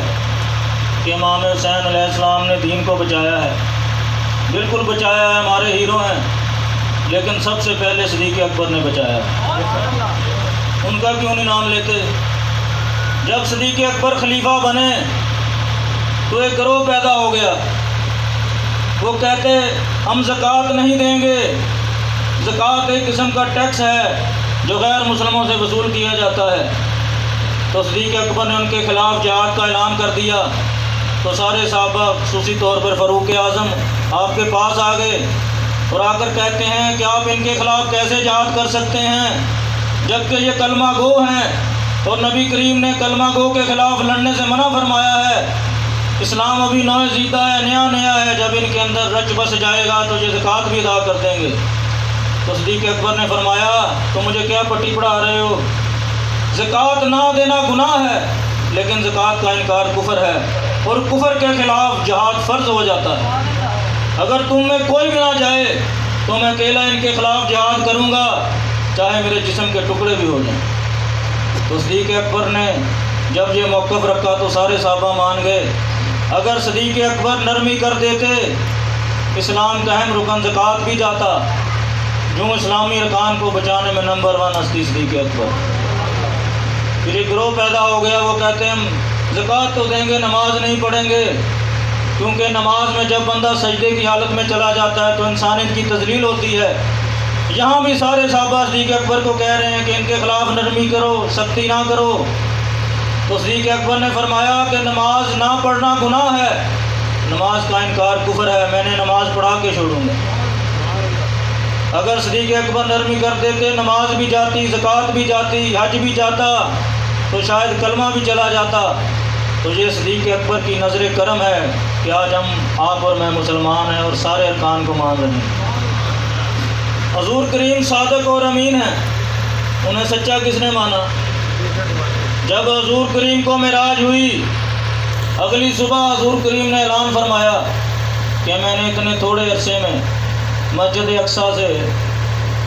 कि इमाम हुसैन अलैहिस्सलाम ने दीन को बचाया है। बिल्कुल बचाया है, हमारे हीरो हैं, लेकिन सबसे पहले सिद्दीक़ अकबर ने बचाया है। उनका क्यों नहीं नाम लेते? जब सिद्दीक़ अकबर खलीफा बने तो एक गिरोह पैदा हो गया। वो कहते हम ज़कात नहीं देंगे। ज़कात एक किस्म का टैक्स है जो गैर मुसलमानों से वसूल किया जाता है। तो सिद्दीक़ अकबर ने उनके ख़िलाफ़ जिहाद का ऐलान कर दिया। तो सारे सहाबा ख़ुसूसी तौर पर फ़ारूक आज़म आपके पास आ गए और आकर कहते हैं कि आप इनके ख़िलाफ़ कैसे जिहाद कर सकते हैं जबकि ये कलमा गो हैं और नबी करीम ने कलमा गो के ख़िलाफ़ लड़ने से मना फरमाया है। इस्लाम अभी नौज़ीदा है, नया है, जब इनके अंदर रच बस जाएगा तो ये ज़कात भी अदा कर देंगे। तो सिद्दीक़ अकबर ने फरमाया तो मुझे क्या पट्टी पढ़ा रहे हो? ज़कात ना देना गुनाह है, लेकिन ज़कात का इनकार कुफ़र है और कुफ़र के ख़िलाफ़ जिहाद फ़र्ज़ हो जाता है। अगर तुम में कोई भी ना जाए तो मैं अकेला इनके ख़िलाफ़ जिहाद करूँगा, चाहे मेरे जिस्म के टुकड़े भी हो जाएँ। तो सिद्दीक़ अकबर ने जब ये मौक़िफ़ रखा तो सारे सहाबा मान गए। अगर सिद्दीक़ अकबर नरमी कर देते, इस्लाम का अहम रुकन ज़कात भी जाता। यूँ इस्लामी अरकान को बचाने में नंबर 1 हस्ती सिद्दीक़ अकबर। फिर एक गिरोह पैदा हो गया, वो कहते हैं हम ज़कात तो देंगे, नमाज नहीं पढ़ेंगे, क्योंकि नमाज में जब बंदा सजदे की हालत में चला जाता है तो इंसानियत की तज़लील होती है। यहाँ भी सारे सहाबा सिद्दीक़ अकबर को कह रहे हैं कि इनके ख़िलाफ़ नरमी करो, सख्ती ना करो। तो सिद्दीक़ अकबर ने फरमाया कि नमाज ना पढ़ना गुनाह है, नमाज का इनकार कुफ्र है, मैंने नमाज पढ़ा के छोड़ूंगा। अगर सदीक़ अकबर नरमी कर देते, नमाज भी जाती, ज़कात भी जाती, हज भी जाता, तो शायद कलमा भी चला जाता। तो ये सदीक़ अकबर की नज़र करम है कि आज हम आप और मैं मुसलमान हैं और सारे अरकान को मान रहे हैं। हज़ूर करीम सादक और अमीन हैं, उन्हें सच्चा किसने माना? जब हज़ूर करीम को मेराज हुई, अगली सुबह हज़ूर करीम ने ऐलान फरमाया कि मैंने इतने थोड़े अरसे में मस्जिद अक्सा से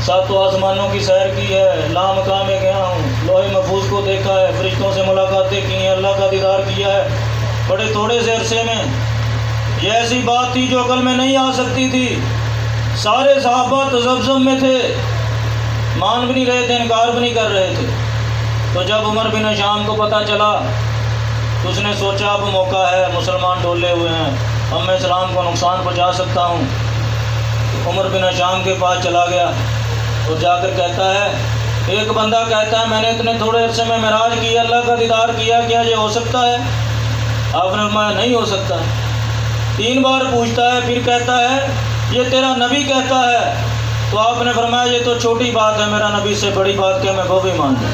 7 आसमानों की सैर की है, लामकाम में गया हूँ, लोहे महफूज को देखा है, फरिश्तों से मुलाकातें की हैं, अल्लाह का दीदार किया है। बड़े थोड़े से अरसे में ये ऐसी बात थी जो अकल में नहीं आ सकती थी। सारे सहाबा तज़ब्ज़ुब में थे, मान भी नहीं रहे थे, इनकार भी नहीं कर रहे थे। तो जब उमर बिन शाम को पता चला तो उसने सोचा अब मौका है, मुसलमान डोले हुए हैं, अब मैं इस्लाम को नुकसान पहुँचा सकता हूँ। उमर बिन शाम के पास चला गया और जाकर कहता है, एक बंदा कहता है मैंने इतने थोड़े अरसे में मेराज किया, अल्लाह का दीदार किया, क्या ये हो सकता है? आपने फरमाया नहीं हो सकता। 3 बार पूछता है, फिर कहता है ये तेरा नबी कहता है। तो आपने फरमाया ये तो छोटी बात है, मेरा नबी से बड़ी बात क्या मैं वो भी मान लूँ।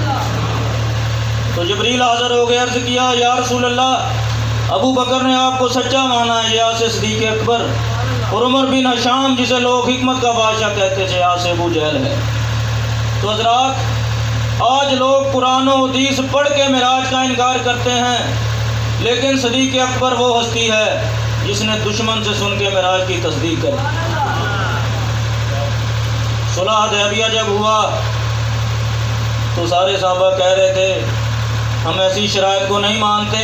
तो जिब्रील हाज़िर हो गए, अर्ज़ किया या रसूल अल्लाह, अबू बकर ने आपको सच्चा माना है, यहाँ से सदीक़ अकबर, और उमर बिन हशाम जिसे लोग हिकमत का बादशाह कहते थे, यहाँ से अबू जहल है। तो हज़रात, आज लोग कुरान और हदीस पढ़ के मेराज का इनकार करते हैं, लेकिन सदीक़ अकबर वो हस्ती है जिसने दुश्मन से सुन के मेराज की तस्दीक करी। सुलह हुदैबिया जब हुआ तो सारे सहाबा कह रहे थे हम ऐसी शराइत को नहीं मानते,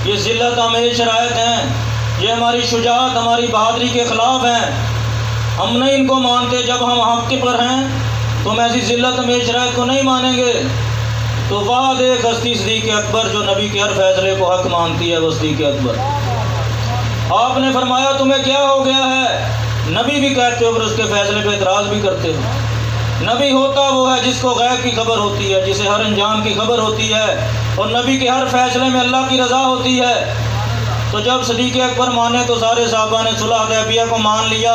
ये ज़िल्लत आमेज़ शराइत हैं, ये हमारी शुजाअत, हमारी बहादुरी के ख़िलाफ़ हैं, हम नहीं इनको मानते। जब हम हक़ पर हैं तो हम ऐसी ज़िल्लत आमेज़ शराइत को नहीं मानेंगे। तो वाद एक हस्ती सदीक़ अकबर जो नबी के हर फैसले को हक़ मानती है, वो सदीक़ अकबर। आपने फरमाया तुम्हें क्या हो गया है? नबी भी कहते हो और उसके फ़ैसले पर एतराज़ भी करते हो। नबी होता वो है जिसको गैब की खबर होती है, जिसे हर अंजाम की खबर होती है, और नबी के हर फैसले में अल्लाह की रज़ा होती है। तो जब सदीक़ अकबर माने तो सारे सहाबा ने सुलह हुदैबिया को मान लिया।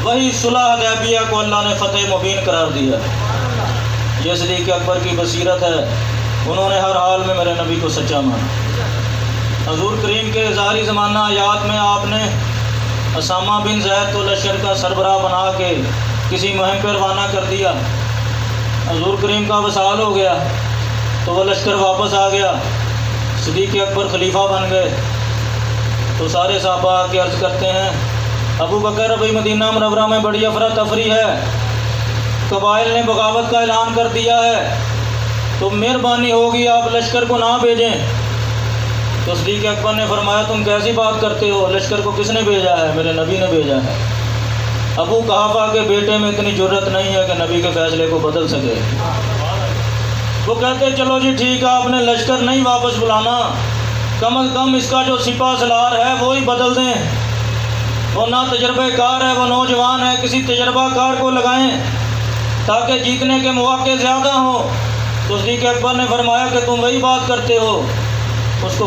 वही सुलह हुदैबिया को अल्लाह ने फ़तेह मुबीन करार दिया। ये सदीक़ अकबर की बसीरत है, उन्होंने हर हाल में मेरे नबी को सच्चा माना। हज़ूर करीम के ज़ाहरी ज़माना आयात में आपने असामा बिन ज़ैद को लश्कर का सरबराह बना के किसी मुहिम पर रवाना कर दिया। हज़ूर करीम का वसाल हो गया तो वह लश्कर वापस आ गया, सदीक़ अकबर खलीफा बन गए। तो सारे सहाबा आके अर्ज़ करते हैं अबू बकर अभी मदीना मुनव्वरा में बड़ी अफरा तफरी है, कबाइल ने बगावत का ऐलान कर दिया है, तो मेहरबानी होगी आप लश्कर को ना भेजें। तो सदीक़ अकबर ने फरमाया तुम कैसी बात करते हो, लश्कर को किसने भेजा है? मेरे नबी ने भेजा है। अबू कहाफा के बेटे में इतनी जुर्रत नहीं है कि नबी के फ़ैसले को बदल सके। वो कहते चलो जी ठीक है, आपने लश्कर नहीं वापस बुलाना, कम अज़ कम इसका जो सिपा सलार है वो ही बदल दें। वो ना तजर्बाकार है, वो नौजवान है, किसी तजर्बाकार को लगाएं ताकि जीतने के मौके ज़्यादा हों। तो सदीक़ अकबर ने फरमाया कि तुम वही बात करते हो, उसको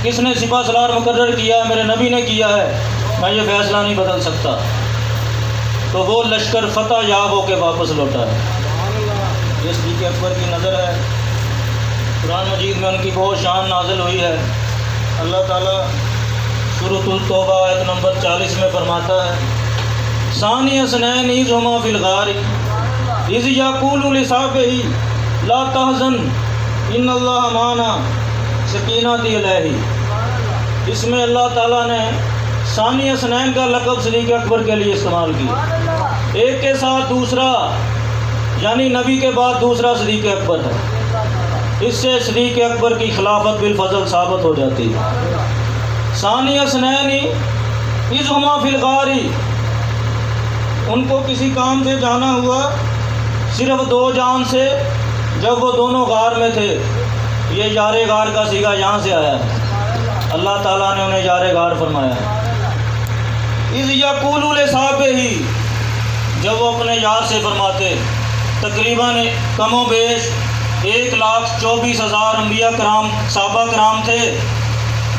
किसने सिपा सलार मुकर्रर किया है? मेरे नबी ने किया है, मैं ये फ़ैसला नहीं बदल सकता। तो वो लश्कर फ़तह याब होकर वापस लौटा है। ये सदीक़ अकबर की नज़र है। कुरान मजीद में उनकी बहुत शान नाज़िल हुई है। अल्लाह ताला सूरतुल तौबा आयत नंबर 40 में फरमाता है सानी असनैन इज़ हुमा फिल गार इज़ यक़ूलु लिसाहिबिही ला तहज़न इन्नल्लाह माना सकीनती अलैहि। इसमें अल्लाह ताला ने सानी असनैन का लक़ब सदीक़ अकबर के लिए इस्तेमाल किया। एक के साथ दूसरा, यानी नबी के बाद दूसरा सदीक़ अकबर है। इससे सदीक़ अकबर की खिलाफत बिलफज़ल साबित हो जाती है। सानी असनैनी इज़ हुमा फिल गारी, उनको किसी काम से जाना हुआ, सिर्फ 2 जान से, जब वो दोनों गार में थे। ये यारे गार का सीगा यहाँ से आया है। अल्लाह ताला ने उन्हें यारे गार फरमाया। इज़ यक़ूलु लिसाहिबिही, जब वो अपने यार से फरमाते, तकरीबन कमो बेश 1,24,000 अम्बिया कराम साहबा कराम थे।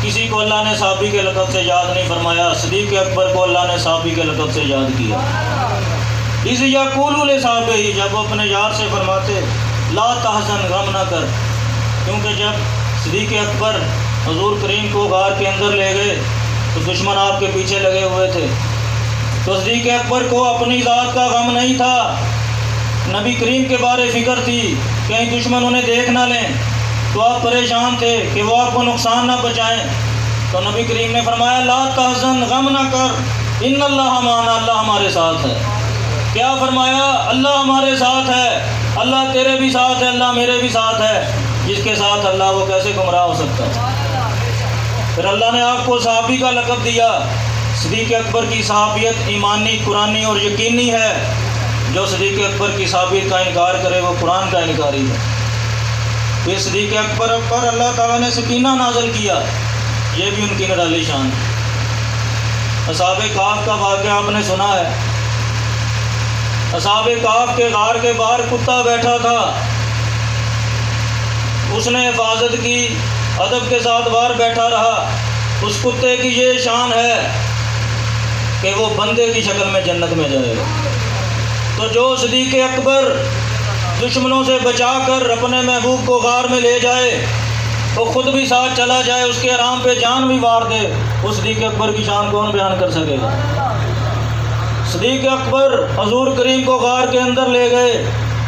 किसी को अल्लाह ने साहबी के लक़ब से याद नहीं फरमाया, सदीक़ अकबर को अल्लाह ने साहबी के लक़ब से याद किया। इस यकूलुल साहब ही, जब वो अपने यार से फरमाते ला तहज़न, गम ना कर। क्योंकि जब सिद्दीक़ अकबर हुज़ूर करीम को गार के अंदर ले गए तो दुश्मन आपके पीछे लगे हुए थे। तो सिद्दीक़ अकबर को अपनी ज़ात का गम नहीं था, नबी करीम के बारे फ़िक्र थी, कहीं दुश्मन उन्हें देख ना लें। तो आप परेशान थे कि वो आपको नुकसान ना पहुँचाएँ। तो नबी करीम ने फरमाया ला तहज़न, गम ना कर, इन्नल्लाह माना, अल्लाह हमारे साथ है। क्या फरमाया? अल्लाह हमारे साथ है, अल्लाह तेरे भी साथ है, अल्लाह मेरे भी साथ है। जिसके साथ अल्लाह, वो कैसे गुमराह हो सकता है? फिर अल्लाह ने आपको सहाबी का लक़ब दिया। सिद्दीक़ अकबर की सहाबियत ईमानी, कुरानी और यकीनी है। जो सिद्दीक़ अकबर की सहाबियत का इनकार करे वो कुरान का इनकारी है। फिर सिद्दीक़ अकबर पर अल्लाह ताला ने सकीना नाज़िल किया, ये भी उनकी निराली शान है। असहाबे काफ का वाक़या आपने सुना है। असहाबे काफ के गार के बाहर कुत्ता बैठा था, उसने हिफाजत की, अदब के साथ बाहर बैठा रहा। उस कुत्ते की ये शान है कि वो बंदे की शक्ल में जन्नत में जाएगा। तो जो सिद्दीक़ अकबर दुश्मनों से बचाकर अपने महबूब को गार में ले जाए, तो ख़ुद भी साथ चला जाए, उसके आराम पे जान भी मार दे, उस सिद्दीक़ अकबर की शान कौन बयान कर सकेगा? सिद्दीक़ अकबर हुज़ूर करीम को गार के अंदर ले गए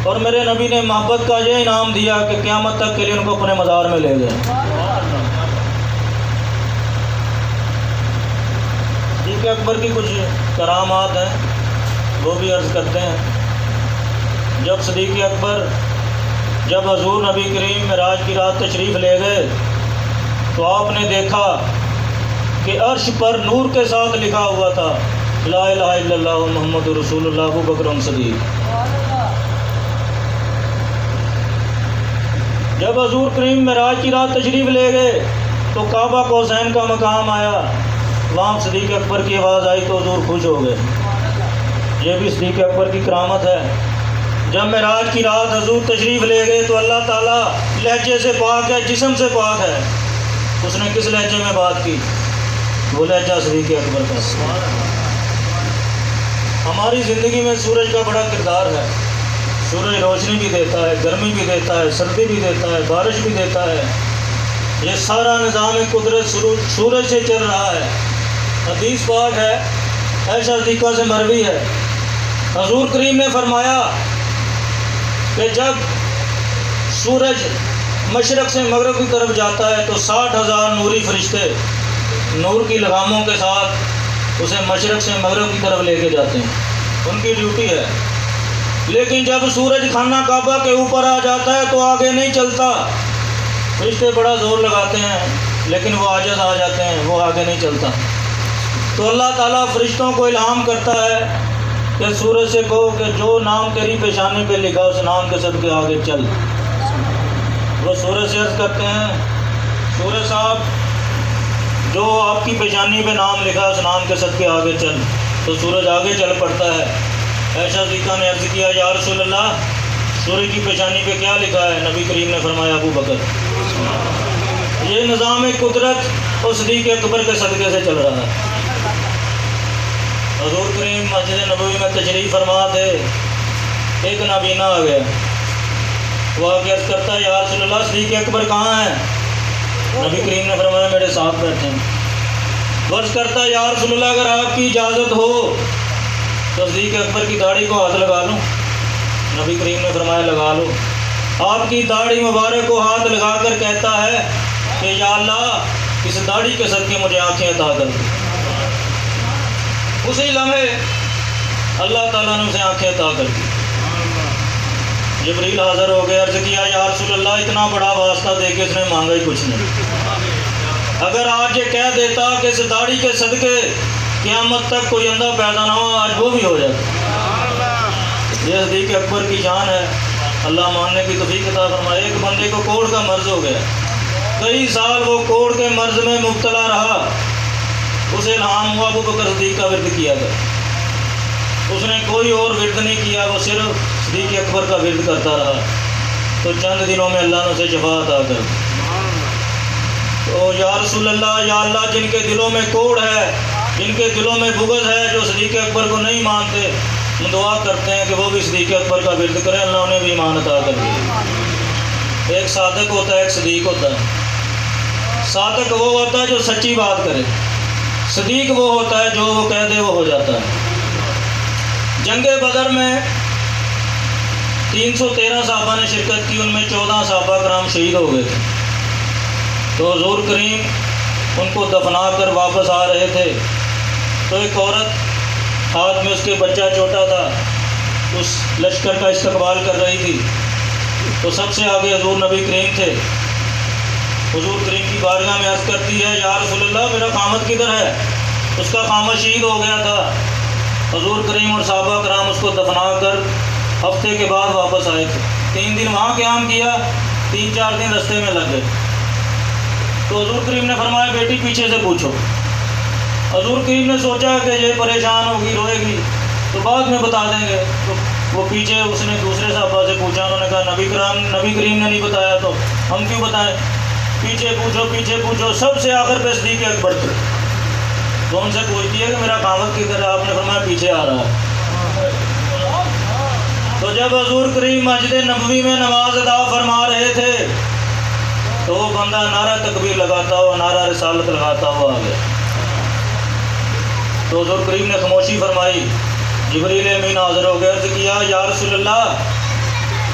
और मेरे नबी ने मोहब्बत का ये इनाम दिया कि क़यामत तक के लिए उनको अपने मज़ार में ले गए। सिद्दीक़ अकबर की कुछ करामात हैं, वो भी अर्ज़ करते हैं। जब सिद्दीक़ अकबर जब हुज़ूर नबी करीम मेराज की रात तशरीफ़ ले गए तो आपने देखा कि अर्श पर नूर के साथ लिखा हुआ था ला इलाहा इल्लल्लाह मुहम्मदुर रसूलुल्लाह अबू बकर सिद्दीक़। जब हुज़ूर करीम मेराज की रात तशरीफ़ ले गए तो काबा को हुसैन का मकाम आया, वहाँ सिद्दीक़ अकबर की आवाज़ आई तो हुज़ूर खुश हो गए। ये भी सिद्दीक़ अकबर की करामत है। जब मेराज की रात हुज़ूर तशरीफ़ ले गए तो अल्लाह ताला लहजे से पाक है, जिस्म से पाक है। उसने किस लहजे में बात की? वो लहजा सिद्दीक़ अकबर का। हमारी ज़िंदगी में सूरज का बड़ा किरदार है। सूरज रोशनी भी देता है, गर्मी भी देता है, सर्दी भी देता है, बारिश भी देता है। ये सारा निज़ाम कुदरत सूरज से चल रहा है। हदीस पाक है, ऐशा सिद्दीक़ा से मरवी है, हुज़ूर करीम ने फरमाया कि जब सूरज मशरक़ से मगरब की तरफ जाता है तो 60,000 नूरी फरिश्ते नूर की लगामों के साथ उसे मशरक़ से मगरब की तरफ लेके जाते हैं, उनकी ड्यूटी है। लेकिन जब सूरज खाना काबा के ऊपर आ जाता है तो आगे नहीं चलता। फरिश्ते बड़ा ज़ोर लगाते हैं लेकिन वो आजिज़ आ जाते हैं, वो आगे नहीं चलता। तो अल्लाह ताला फरिश्तों को इल्हाम करता है कि सूरज से कहो कि जो नाम तेरी पेशानी पे लिखा उस नाम के सदके आगे चल। वो सूरज से अर्ज़ करते हैं, सूरज साहब जो आपकी पेशानी पे नाम लिखा उस नाम के सदके आगे चल। तो सूरज आगे चल पड़ता है। ऐशा सिद्दीक़ा ने अर्ज़ किया, या रसूल अल्लाह, सूरज की पेशानी पे क्या लिखा है? नबी करीम ने फरमाया, अबू बकर। ये निज़ाम कुदरत और सिद्दीक़ अकबर के सदक़े से चल रहा है। हुज़ूर करीम मस्जिद नबवी में तशरीफ़ फरमा थे, एक नाबीना आ गया। वो आके अर्ज़ करता है, या रसूल अल्लाह, सिद्दीक़ अकबर कहाँ हैं? नबी करीम ने फरमाया, मेरे साथ बैठे हैं। वर्ष करता है, या रसूल अल्लाह, अगर आपकी इजाज़त हो तो सिद्दीक़ अकबर की दाढ़ी को हाथ लगा लूँ? नबी करीम ने फरमाया, लगा लो। आपकी दाढ़ी मुबारक को हाथ लगाकर कहता है कि या अल्लाह, इस दाढ़ी के सदके मुझे आँखें अता कर। उसी लम्हे अल्लाह ताला ने उसे आँखें अता कर दी। जिब्रील हाज़िर हो गए, अर्ज़ किया, या रसूल अल्लाह, इतना बड़ा वास्ता दे के इसने मांगा ही कुछ नहीं। अगर आज ये कह देता कि इस दाढ़ी के सदके क़यामत तक कोई अंधा पैदा ना हो, आज वो भी हो जाता। ये सिद्दीक़ अकबर की शान है। अल्लाह मानने की तौफ़ीक़ अता फरमाए। एक बंदे को कोढ़ का मर्ज़ हो गया, कई साल वो कोढ़ के मर्ज़ में मुब्तला रहा। उसे इल्हाम हुआ अबू बकर सिद्दीक़ का विर्द किया गया। उसने कोई और विर्द नहीं किया, वो सिर्फ सिद्दीक़ अकबर का विर्द करता रहा। तो चंद दिनों में अल्लाह ने उसे शफ़ा अता कर। तो या रसूल अल्लाह, या अल्लाह, जिनके दिलों में कोढ़ है, जिनके दिलों में बुग़्ज़ है, जो सिद्दीक़ अकबर को नहीं मानते, हम दुआ करते हैं कि वो भी सदीक अकबर का विरद करें, अल्लाह उन्हें भी ईमान अता कर दे। एक सादक होता है, एक सदीक होता है। सादक वो होता है जो सच्ची बात करे, सदीक वो होता है जो वो कह दे वो हो जाता है। जंगे बदर में 313 साहबा ने शिरकत की, उनमें 14 साहबा कराम शहीद हो गए थे। तो हुजूर करीम उनको दफना कर वापस आ रहे थे, तो एक औरत हाथ में उसके बच्चा छोटा था, उस लश्कर का इस्तकबाल कर रही थी। तो सबसे आगे हुजूर नबी करीम थे। हुजूर करीम की बारगाह में अर्ज़ करती है, या रसूलल्लाह मेरा खामद किधर है? उसका खामद शहीद हो गया था। हुजूर करीम और साहबा कराम उसको दफना कर हफ्ते के बाद वापस आए थे। 3 दिन वहाँ क़याम किया, 3-4 दिन रास्ते में लग गए। तो हुजूर करीम ने फरमाया, बेटी पीछे से पूछो। हुजूर करीम ने सोचा कि ये परेशान होगी, रोएगी, तो बाद में बता देंगे। तो वो पीछे उसने दूसरे साहबा से पूछा, उन्होंने कहा नबी करीम ने नहीं बताया तो हम क्यों बताएं? पीछे पूछो। सबसे आखिर पे सदीक अकबर थे। तो उनसे पूछती है कि मेरा खामद किधर है? आपने फरमाया पीछे आ रहा है। तो जब हुजूर करीम मस्जिद नबवी में नमाज अदा फरमा रहे थे, तो वो बंदा नारा तकबीर लगाता हुआ, नारा रिसालत लगाता हुआ आ गया। तो हुजूर करीम ने खामोशी फरमाई। जिब्रील अमीन हाज़िर हो गए, अर्ज़ किया, या रसूलल्लाह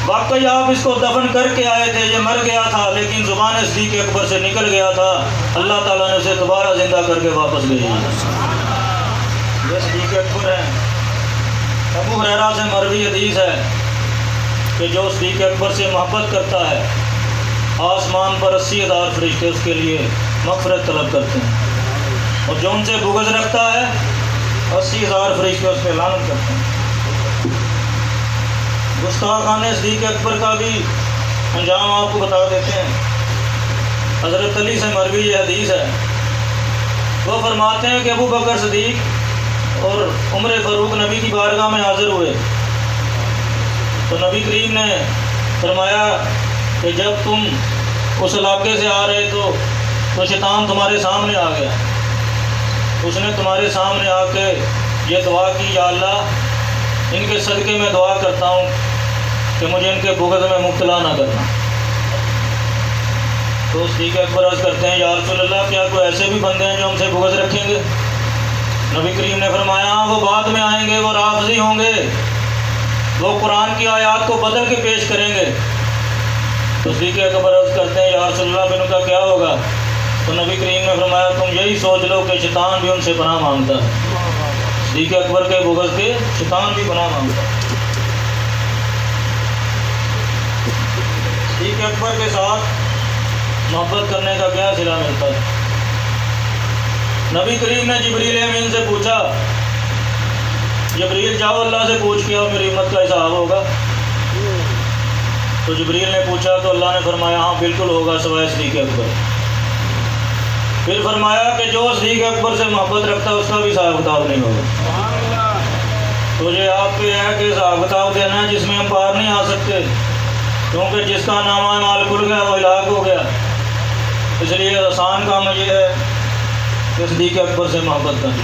वाकई आप इसको दफन करके आए थे, ये मर गया था लेकिन ज़ुबान सदीक अकबर से निकल गया था, अल्लाह ताला ने उसे दोबारा ज़िंदा करके वापस ले आया। ये सदीक अकबर है। अबू हुरैरा से मरवी हदीस है कि जो सदीक अकबर से मोहब्बत करता है, आसमान पर 80,000 फरिश्ते उसके लिए मग़फ़िरत तलब करते हैं, और जो उनसे बुग़्ज़ रखता है 80,000 फरिश्ते उस पर लानत करते हैं। गुस्ताखाने सदीक अकबर का भी अंजाम आपको बता देते हैं। हज़रत अली से मरवी ये हदीस है। वो फरमाते हैं कि अबू बकर सदीक और उमर फ़ारूक नबी की बारगाह में हाज़िर हुए। तो नबी करीम ने फरमाया कि जब तुम उस इलाके से आ रहे तो शैतान तुम्हारे सामने आ गया। उसने तुम्हारे सामने आके ये दुआ की, या अल्लाह इनके सदक़े में दुआ करता हूँ कि मुझे इनके बुग़्ज़ में मुब्तला ना करना। तो सदीक अकबर अर्ज़ करते हैं, या रसूलल्लाह क्या कोई ऐसे भी बंदे हैं जो हमसे बुग़्ज़ रखेंगे? नबी करीम ने फरमाया, वो बाद में आएंगे, वो राफ़ज़ी होंगे, वो कुरान की आयत को बदल के पेश करेंगे। तो सदीक अकबर अर्ज़ करते हैं, या रसूलल्लाह फिर उनका क्या होगा? तो नबी करीम ने फरमाया, तुम यही सोच लो कि शैतान भी उनसे पनाह मांगता है। सदीक अकबर के बुग़्ज़ के शैतान भी पनाह मांगता है। सदीक अकबर के साथ मोहब्बत करने का क्या सिला मिलता है? नबी करीम ने जिब्रील अमीन से पूछा, जिब्रील जाओ अल्लाह से पूछ के और मेरी उम्मत का हिसाब होगा। तो जिब्रील ने पूछा तो अल्लाह ने फरमाया, हाँ बिल्कुल होगा, सवाए सदीक अकबर। फिर फरमाया कि जो सदीक अकबर से मोहब्बत रखता है उसका भी हिसाब किताब नहीं होगा। तो ये आप पे है कि हिसाब किताब देना है जिसमें हम पार नहीं आ सकते, क्योंकि जिसका नामा माल खुल गया वो हिलाक हो गया। इसलिए आसान काम ये है कि सदीक अकबर से मोहब्बत करना।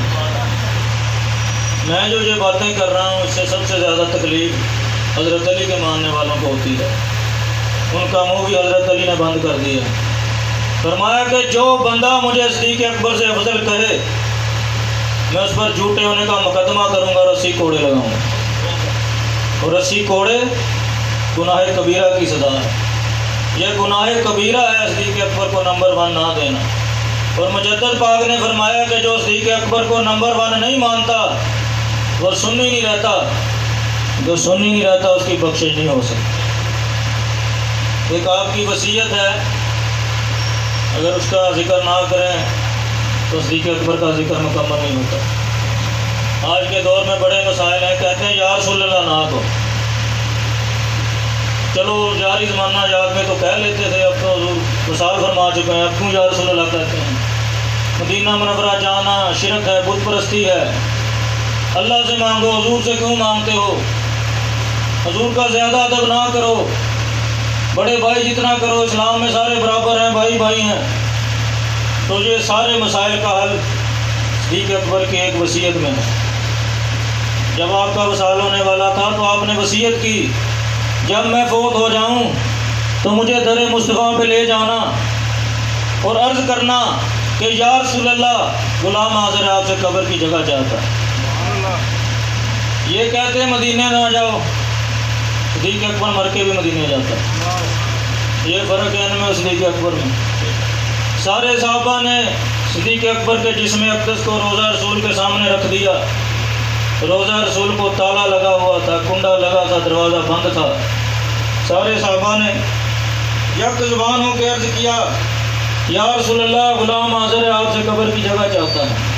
मैं जो ये बातें कर रहा हूँ इससे सबसे ज़्यादा तकलीफ़ हज़रत अली के मानने वालों को होती है। उनका मुँह भी हज़रत अली ने बंद कर दिया। फरमाया कि जो बंदा मुझे सदीक अकबर से अफजल कहे, मैं उस पर झूठे होने का मुकदमा करूँगा, रस्सी कोड़े लगाऊँगा। और रस्सी कोड़े गुनाह कबीरा की सज़ा है। यह गुनाह कबीरा है सदीक अकबर को नंबर 1 ना देना। और मुजद्दिद पाक ने फरमाया कि जो सदीक अकबर को नंबर 1 नहीं मानता वो सुन्नी नहीं रहता, जो सुन्नी नहीं रहता उसकी बख्शिश नहीं हो सकती। एक आपकी वसीयत है, अगर उसका जिक्र ना करें तो सदीक अकबर का जिक्र मुकम्मल नहीं होता। आज के दौर में बड़े मसाइल हैं, कहते हैं या रसूलल्लाह ना तो चलो जारी ज़माना याद में तो कह लेते थे, अब तो मिसाल फरमा चुके हैं, अब क्यों या रसूलल्लाह कहते हैं। मदीना मुनव्वरा जाना शिरक है, बुत परस्ती है। अल्लाह से मांगो, हुजूर से क्यों मांगते हो? हुजूर का ज़्यादा अदब ना करो, बड़े भाई जितना करो, इस्लाम में सारे बराबर हैं, भाई भाई हैं। तो ये सारे मसाइल का हल सदीक अकबर की एक वसीयत में है। जब आपका वसाल होने वाला था तो आपने वसीयत की, जब मैं फौत हो जाऊं तो मुझे दर मुस्तफ़ा पे ले जाना और अर्ज़ करना कि या रसूल अल्लाह, गुलाम हाज़िर आपसे कब्र की जगह चाहता है। ये कहते मदीने ना जाओ, सिद्दीक़ अकबर मर के भी मदीने जाता है। ये फ़र्क है इनमें सिद्दीक़ अकबर में। सारे साहबा ने सिद्दीक़ अकबर के जिस्म अक़दस को रोज़ा रसूल के सामने रख दिया। रोज़ा रसूल को ताला लगा हुआ था, कुंडा लगा था, दरवाज़ा बंद था। सारे साहबा ने यक ज़ुबान होकर अर्ज़ किया, या रसूल अल्लाह, गुलाम हाज़िर आपसे कब्र की जगह चाहता है।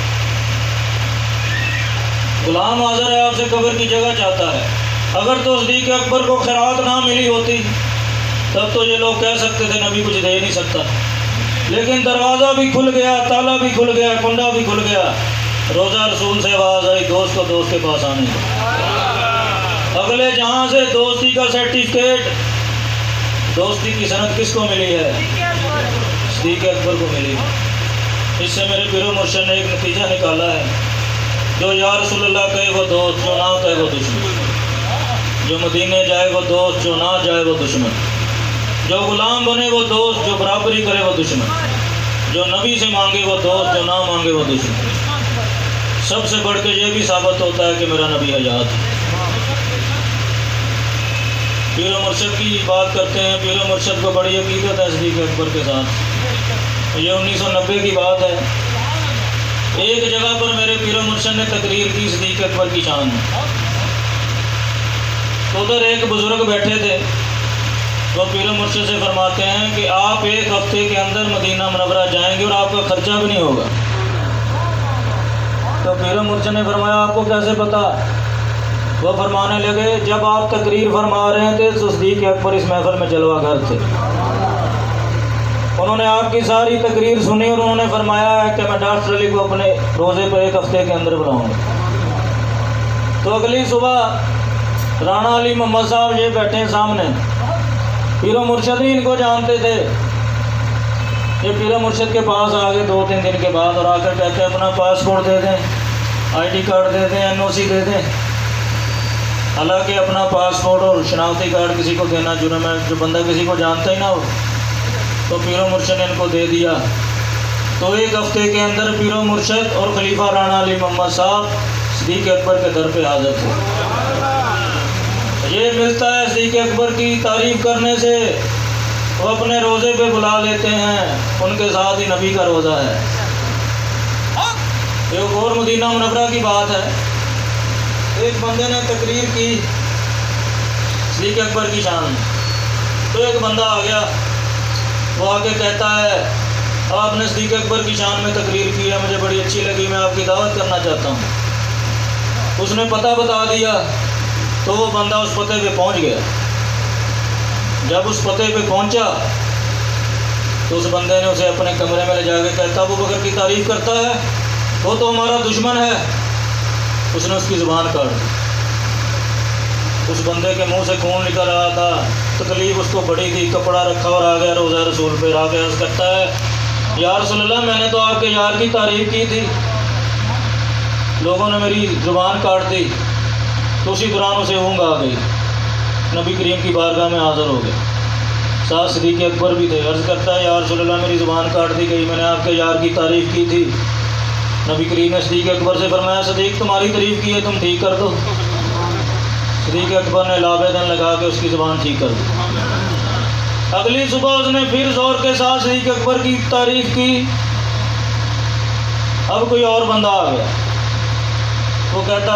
गुलाम हाज़िर आपसे कब्र की जगह चाहता है। अगर तो सिद्दीक़ अकबर को खैरात ना मिली होती तब तो ये लोग कह सकते थे नबी कुछ दे नहीं सकता, लेकिन दरवाज़ा भी खुल गया, ताला भी खुल गया, कुंडा भी खुल गया। रोज़ा रसूल से आवाज़ आई, दोस्त को दोस्त के पास आने को। अगले जहाँ से दोस्ती का सर्टिफिकेट, दोस्ती की सनद किसको मिली है? सिद्दीक़ अकबर को मिली। इससे मेरे पीरो मुर्शिद ने एक नतीजा निकाला है, जो या रसूल अल्लाह कहे वो दोस्त, जो ना कहे वो दुश्मन। जो मदीने जाए वो दोस्त, जो ना जाए वो दुश्मन। जो गुलाम बने वो दोस्त, जो बराबरी करे वो दुश्मन। जो नबी से मांगे वो दोस्त, जो ना मांगे वो दुश्मन। सबसे बढ़ के ये भी साबित होता है कि मेरा नबी हयात है। पीरो मुर्शिद की बात करते हैं। पीरो मुर्शिद को बड़ी अकीदत है सिद्दीक़ अकबर के साथ। ये 1990 की बात है। एक जगह पर मेरे पीरो मुर्शिद ने तकरीर की सिद्दीक़ अकबर की शान में। तो उधर एक बुज़ुर्ग बैठे थे, वो पीरो मुर्शिद से फरमाते हैं कि आप एक हफ्ते के अंदर मदीना मुनव्वरा जाएंगे और आपका खर्चा भी नहीं होगा। तो पीरो मुर्शिद ने फरमाया, आपको कैसे पता? वो फरमाने लगे, जब आप तकरीर फरमा रहे थे तो सिद्दीक़ अकबर इस महफिल में जलवागर थे। उन्होंने आपकी सारी तकरीर सुनी और उन्होंने फरमाया है कि मैं डॉक्टर अली को अपने रोज़े पर एक हफ्ते के अंदर बुलाऊंगा। तो अगली सुबह राणा अली मोहम्मद साहब ये बैठे सामने। पीरो मुर्शिद ही इनको जानते थे। ये पीरो मुर्शिद के पास आ गए 2-3 दिन के बाद और आकर कहते हैं अपना पासपोर्ट दे दें, ID कार्ड दे दें, NOC दे दें। हालांकि अपना पासपोर्ट और शनाख्ती कार्ड किसी को देना जुर्म है, जो बंदा किसी को जानता ही ना हो। तो पीरो मुर्शिद ने इनको दे दिया। तो एक हफ्ते के अंदर पीरो मुर्शिद और खलीफा राणा अली मोहम्मद साहब सिद्दीक़ अकबर के दर पे हाजिर थे। ये मिलता है सिद्दीक़ अकबर की तारीफ़ करने से, वो अपने रोज़े पे बुला लेते हैं, उनके साथ ही नबी का रोज़ा है। एक और मदीना मुनव्वरा की बात है। एक बंदे ने तकरीर की सिद्दीक़ अकबर की शान। तो एक बंदा आ गया, वो आके कहता है, आपने सिद्दीक़ अकबर की शान में तकरीर की है, मुझे बड़ी अच्छी लगी, मैं आपकी दावत करना चाहता हूँ। उसने पता बता दिया। तो वो बंदा उस पते पे पहुंच गया। जब उस पते पे पहुंचा तो उस बंदे ने उसे अपने कमरे में ले जाकर कहता, अबू बकर की तारीफ़ करता है, वो तो हमारा दुश्मन है। उसने उसकी ज़ुबान काट दी। उस बंदे के मुंह से खून निकल रहा था, तकलीफ़ उसको बड़ी थी। कपड़ा रखा और आ गया रोज़ा रसूल पे, आ गया कहता है, या रसूल अल्लाह, मैंने तो आपके यार की तारीफ़ की थी, लोगों ने मेरी ज़ुबान काट दी। तो उसी दौरान उसे ऊँग आ गई। नबी करीम की बारगाह में हाज़िर हो गए। साथ सिद्दीक़ अकबर भी थे। अर्ज़ करता है, या रसूल अल्लाह, मेरी ज़ुबान काट दी गई, मैंने आपके यार की तारीफ़ की थी। नबी करीम ने सिद्दीक़ अकबर से फरमाया, सिद्दीक़ तुम्हारी तारीफ़ की है, तुम ठीक कर दो। सिद्दीक़ अकबर ने लाबेदन लगा के उसकी ज़ुबान ठीक कर दी। अगली सुबह उसने फिर ज़ोर के साथ सिद्दीक़ अकबर की तारीफ़ की। अब कोई और बंदा आ गया। वो कहता,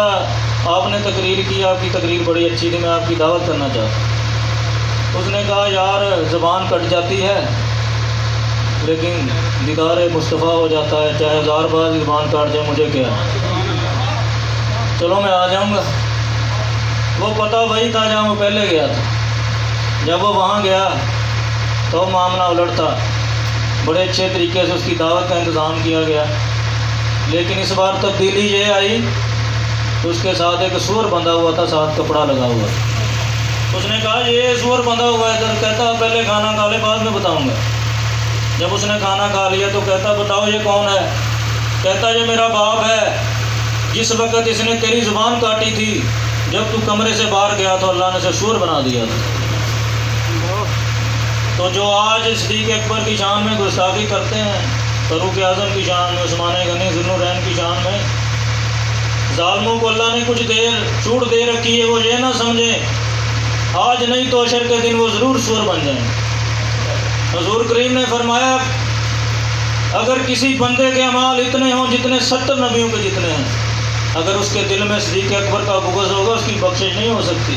आपने तकरीर की, आपकी तकरीर बड़ी अच्छी थी, मैं आपकी दावत करना चाहता हूँ। उसने कहा, यार ज़बान कट जाती है लेकिन दीदार मुस्तफ़ा हो जाता है, चाहे 1000 बार ज़बान काट जाए मुझे क्या, चलो मैं आ जाऊँगा। वो पता वही था जहाँ वो पहले गया था। जब वो वहाँ गया तो मामला उलटता। बड़े अच्छे तरीके से उसकी दावत का इंतज़ाम किया गया। लेकिन इस बार तब्दीली ये आई, तो उसके साथ एक सूअर बंधा हुआ था, साथ कपड़ा लगा हुआ। उसने कहा, ये सूअर बंधा हुआ है इधर। कहता, पहले खाना खा ले, बाद में बताऊँगा। जब उसने खाना खा लिया तो कहता, बताओ ये कौन है? कहता, ये मेरा बाप है। जिस वक्त इसने तेरी ज़ुबान काटी थी, जब तू कमरे से बाहर गया तो अल्लाह ने उसे सूर बना दिया था। तो जो आज सिद्दीक़ अकबर की शान में गुस्ताखी करते हैं, फ़ारूक आज़म की शान में, उस्मान गनी ज़ुन्नुरैन की शान में, ज़ालिमों को अल्लाह ने कुछ देर छूट दे रखी है। वो ये ना समझें आज नहीं तो अशर के दिन वो ज़रूर सूर बन जाएं। हुज़ूर करीम ने फरमाया, अगर किसी बंदे के अमाल इतने हों जितने 70 नबियों के जितने हैं, अगर उसके दिल में सिद्दीक़ अकबर का बुग़्ज़ होगा, उसकी बख्शिश नहीं हो सकती।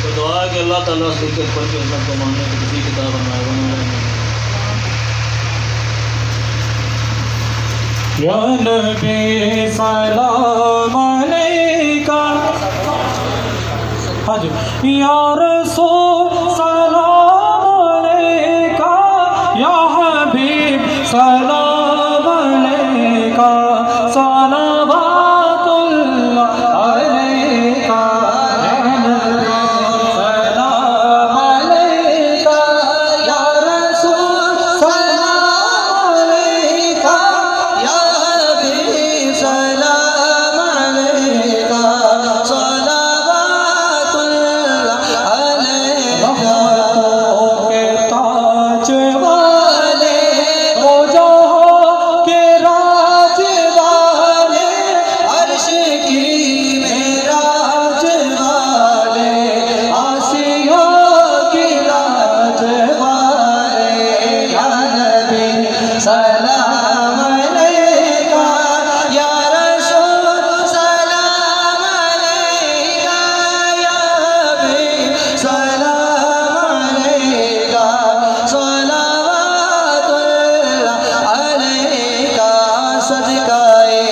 तो दुआ है कि अल्लाह ताला सिद्दीक़ अकबर के इज़्ज़त को मानने की किसी किताब बनाएगा। या नबी सलाम अलैका, या रसूल सलाम अलैका, या हबीब सलाम अलैका, सलावतुल्लाह अलैका, या नबी सलाम अलैका, या रसूल सलाम अलैका, या हबीब सलाम अलैका, सलावतुल्लाह अलैका। के ताज वाले हो जहाँ के राज वाले, अर्श की मेराज वाले, आसिया की लाज वाले, या नबी सलाम अलैका, या रसूल सलाम अलैका, या हबीब सलाम अलैका, सलावतुल्लाह अलैका। सदकाए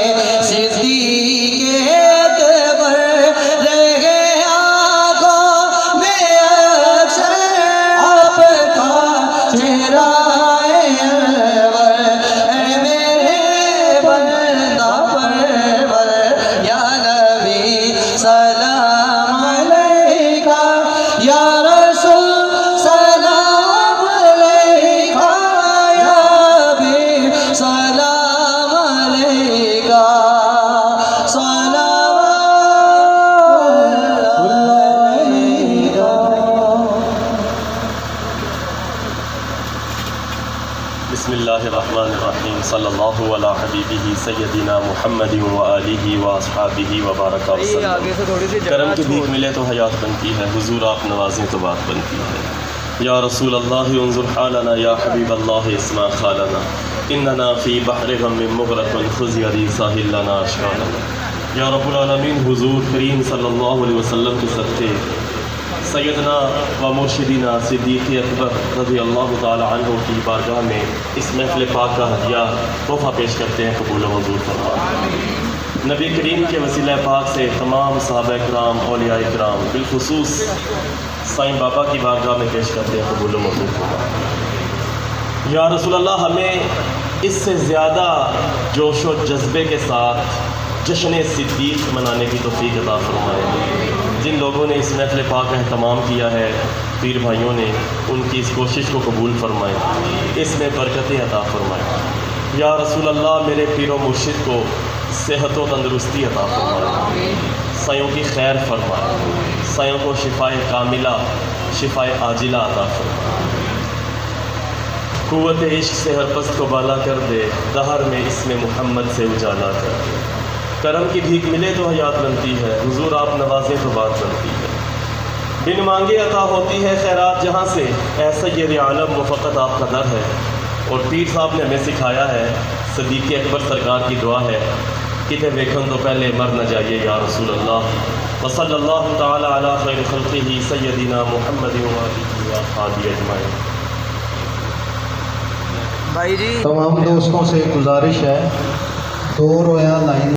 सिद्दीक़ अकबर रहे आँखों में अक्सर आपका चेहरा अनवर, ऐ मेरे बंदा परवर, या नबी सलाम अलैका, या रसूल सलाम अलैका, या हबीब सलाम अलैका, सलावतुल्लाह अलैका। बिस्मिल्लाहिर्रहमानिर्रहीम। सल्लल्लाहु अला हबीबिही सय्यदिना मुहम्मदिन व आलिहि व अस्हाबिही व बारक वसल्लम। करम की भीख मिले तो हयात बनती है, हुजूर आप नवाजें तो बात बनती है। या रसूल अल्लाह उन्जुर हालना, या हबीब अल्लाह इस्मा खालना, इन्नना फ़ी बहरि गम्मिन मुग़रक़ुन ख़ुज़ यदी साहिल लना अशकालना। या रब्बुल आलमीन, हुजूर करीम सल्लल्लाहु अलैहि वसल्लम के सदक़े सैयदना व मुर्शिदीना सिद्दीक़ अकबर रज़ियल्लाहु ताला अन्हु की बारगाह में इस महफ़िल पाक का हदिया तोहफ़ा पेश करते हैं, कबूल व मंजूर फरमा। नबी करीम के वसीला पाक से तमाम सहाबा किराम, औलिया किराम, बिलखुसूस साईं बाबा की बारगाह में पेश करते हैं, कबूल व मंजूर फरमा। या रसूल अल्लाह, हमें इससे ज़्यादा जोश व जज्बे के साथ जश्न सिद्दीक़ मनाने की तौफ़ीक़ अता फरमाए। जिन लोगों ने इस महफ़िल पाक का एहतमाम किया है, पीर भाइयों ने, उनकी इस कोशिश को कबूल फरमाए, इसमें बरकतें अता फरमाए। या रसूल अल्लाह, मेरे पीर व मुर्शिद को सेहत व तंदरुस्ती अता फरमाए, सायों की खैर फरमाए, सायों को शिफाए कामिला, शिफाए आजिला अता फरमाए। कुव्वत इश्क से हर पस्त को बाला कर दे, दहर में इसमें मोहम्मद से उजाला कर दे। करम की भीख मिले तो हयात बनती है, हुजूर आप नवाजें तो बात बनती है। बिन मांगे अता होती है खैरात जहाँ से, ऐसा ये आलम मुफ़क़त आपका दर है। और पीर साहब ने हमें सिखाया है, सिद्दीक़ अकबर सरकार की दुआ है, किते वेखन तो पहले मर न जाइए या रसूल अल्लाह। व सल्लल्लाहु ताला अला खैर खल्क़िही सय्यदिना मुहम्मदिन व आलिहि व अस्हाबिही अजमईन। भाई जी तमाम दोस्तों से गुजारिश है, 2 रोया लाइन